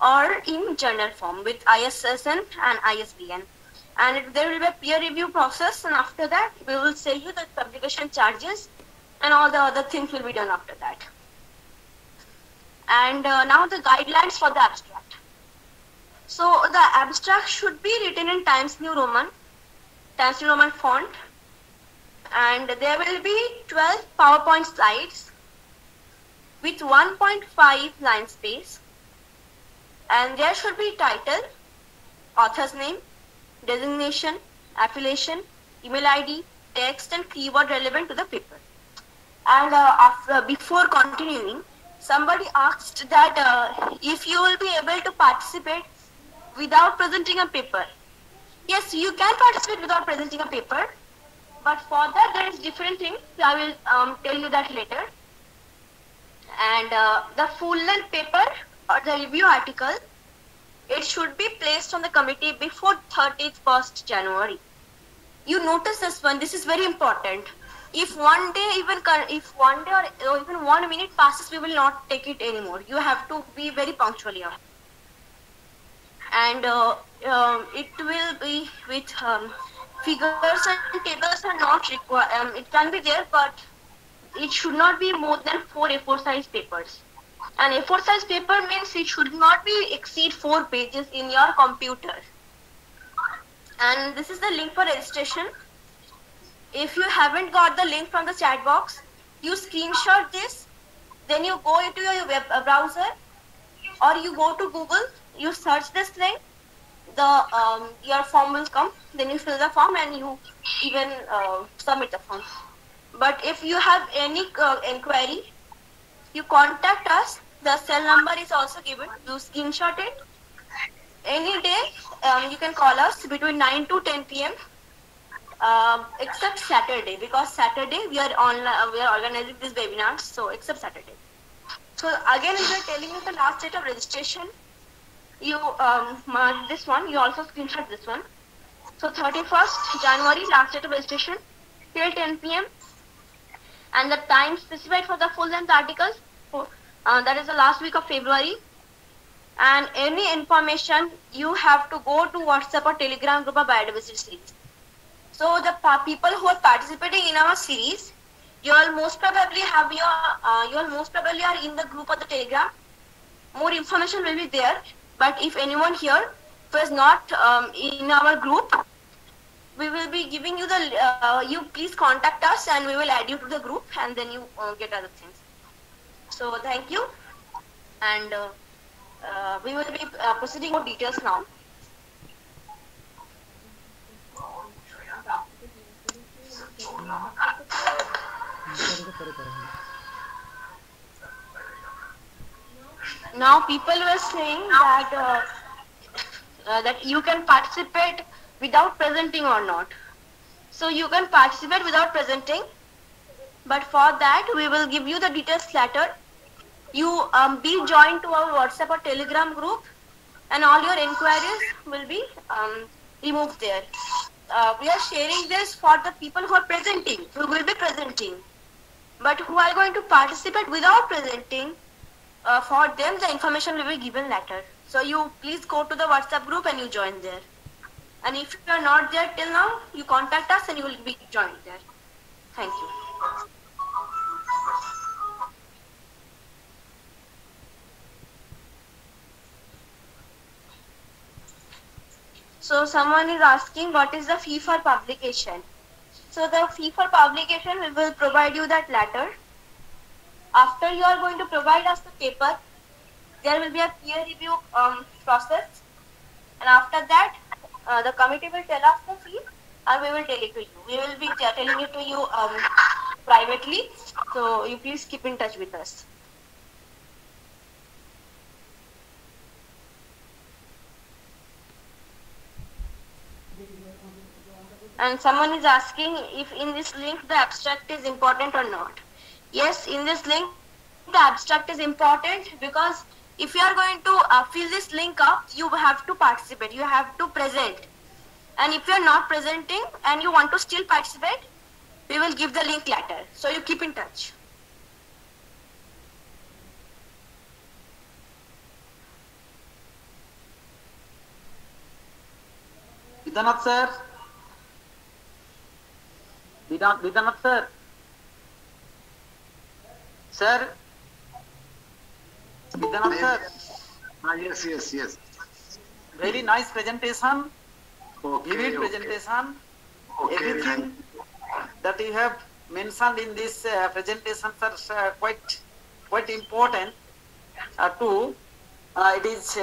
or in journal form with ISSN and ISBN. And there will be a peer review process, and after that we will say you the publication charges, and all the other things will be done after that. And now the guidelines for the abstract. So the abstract should be written in Times New Roman font, and there will be 12 PowerPoint slides with 1.5 line space, and there should be title, author's name, designation, affiliation, email ID, text and keyword relevant to the paper. And before continuing, somebody asked that if you will be able to participate without presenting a paper. Yes, you can participate without presenting a paper, but for that there is different things. I will tell you that later. And the full length paper or the review article, it should be placed on the committee before 31st January. You notice this one, this is very important. If one day or even 1 minute passes, we will not take it anymore. You have to be very punctual here. And it will be with figures and tables are not required. It can be there, but it should not be more than 4 A4 size papers. And A4 size paper means it should not be exceed 4 pages in your computer. And this is the link for registration. If you haven't got the link from the chat box, you screenshot this, then you go into your web browser, or you go to Google, you search this link, your form will come, then you fill the form and you even submit the form. But if you have any inquiry, you contact us. The cell number is also given. You screenshot it. Any day, you can call us between 9 to 10 p.m. Except Saturday, because Saturday we are online. We are organizing these webinars, so except Saturday. So again, we are telling you the last date of registration. You mark this one. You also screenshot this one. So 31st January, last date of registration till 10 p.m. And the time specified for the full length articles, that is the last week of February. And any information, you have to go to WhatsApp or Telegram group of biodiversity series. So the people who are participating in our series, you all most probably have you all most probably are in the group of the Telegram. More information will be there. But if anyone here who is not in our group, we will be giving you the, you please contact us and we will add you to the group, and then you get other things. So thank you, and we will be proceeding with details now. Now people were saying that that you can participate without presenting or not. So you can participate without presenting, but for that we will give you the details later. You be joined to our WhatsApp or Telegram group, and all your inquiries will be removed there. We are sharing this for the people who are presenting, who will be presenting, but who are going to participate without presenting. For them, the information will be given later. So you please go to the WhatsApp group and you join there. And if you are not there till now, you contact us and you will be joined there. Thank you. So someone is asking what is the fee for publication. So the fee for publication, we will provide you that letter. after you are going to provide us the paper, there will be a peer review process, and after that, the committee will tell us the fee, and we will tell it to you. We will be telling it to you privately, so you please keep in touch with us. And someone is asking if in this link the abstract is important or not. Yes, in this link the abstract is important, because if you are going to fill this link up, you have to participate, you have to present. And if you are not presenting and you want to still participate, we will give the link later. So you keep in touch. Vidanath sir. Vidanath sir. Sir. Vidanath sir. Yes. Very nice presentation. Vivid presentation. Okay, Everything that you have mentioned in this presentation are quite important too. It is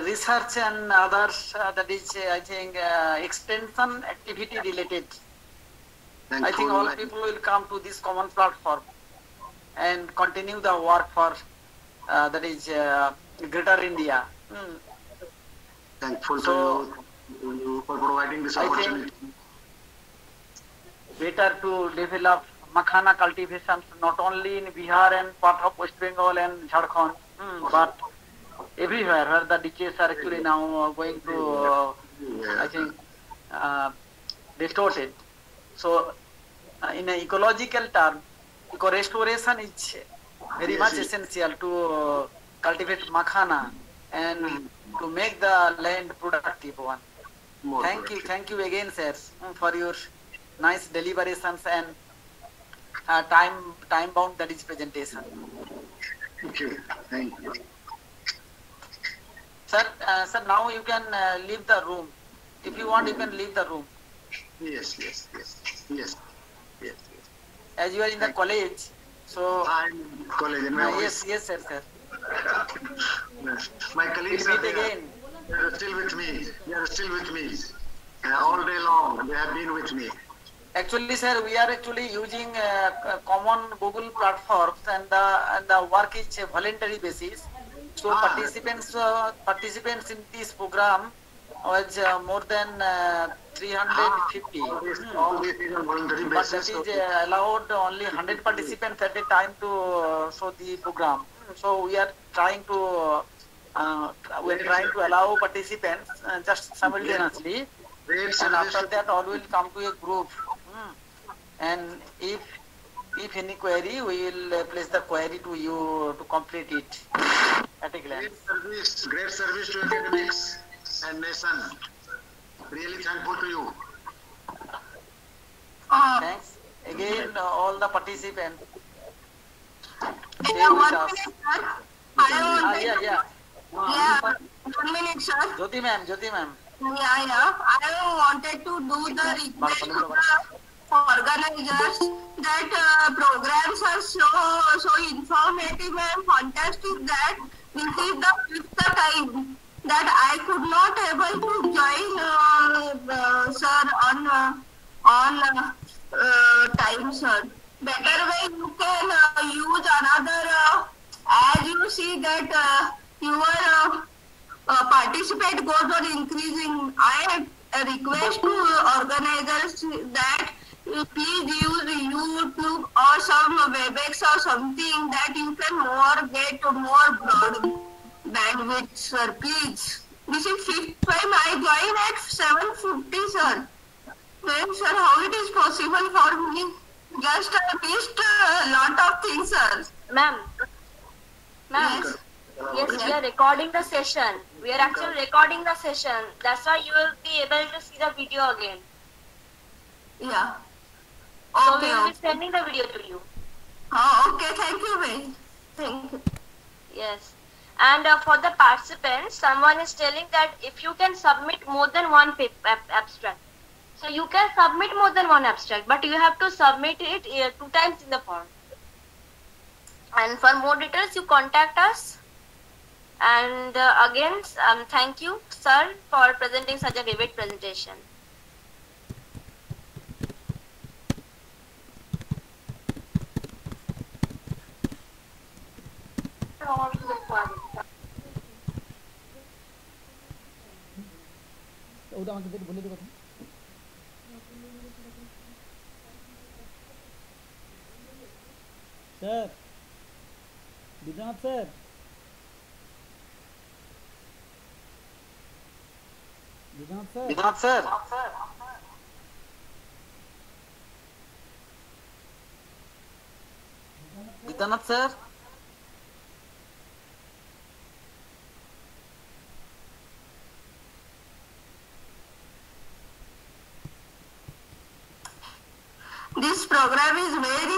research and others, that is, I think, extension activity related. I think all people will come to this common platform and continue the work for that is Greater India. Thankful So, to you for providing this I opportunity. think better to develop makhana cultivation not only in Bihar and part of West Bengal and Jharkhand, but everywhere where the ditches are actually now going to, I think, distorted. So, in an ecological term, eco-restoration is very much essential to cultivate makhana and to make the land productive one. Thank you again, sir, for your nice deliberations and time-bound that is presentation. Thank you. Sir, now you can leave the room. If you want, you can leave the room. Yes. As you are in the college, so I'm in college. In my yes, sir. My colleagues We'll are meet there. again. They are still with me. All day long. They have been with me. Actually, sir, we are actually using common Google platforms, and the work is a voluntary basis. So participants in this program was more than 350. All this is on voluntary But basis. that is allowed only 100 participants at a time to show the program. So we are trying to allow participants just simultaneously, and after that all will come to a group. And if any query, we will place the query to you to complete it at a glance. Great service to academics and nation. Really thankful to you. Thanks again, all the participants. Stay Yeah, with 1 us. minute, sir. I 1 minute, sir. Jyoti ma'am. I wanted to do the request to the organizers that programs are so informative and fantastic that this is the 5th time that I could not able to join, sir, on time, sir. Better way you can use another, as you see that your participate goes on increasing. I request to organizers that please use YouTube or some WebEx or something that you can get more broad bandwidth, sir. Please. This is 5th time I join at 7:50, sir. Then, sir, how it is possible for me? Just I missed a lot of things, sir. Ma'am. Yes, we are recording the session. We are actually recording the session. That's why you will be able to see the video again. Yeah. So we will be sending the video to you. Okay, thank you, ma'am. Thank you. Yes. And for the participants, someone is telling that if you can submit more than one abstract. So you can submit more than one abstract, but you have to submit it 2 times in the form. And for more details, you contact us. And again, thank you, sir, for presenting such a vivid presentation. ওটা আমাকে একটু বলে দেবো sir Vidyanath sir Vishwanath sir Vidyanath sir This program is very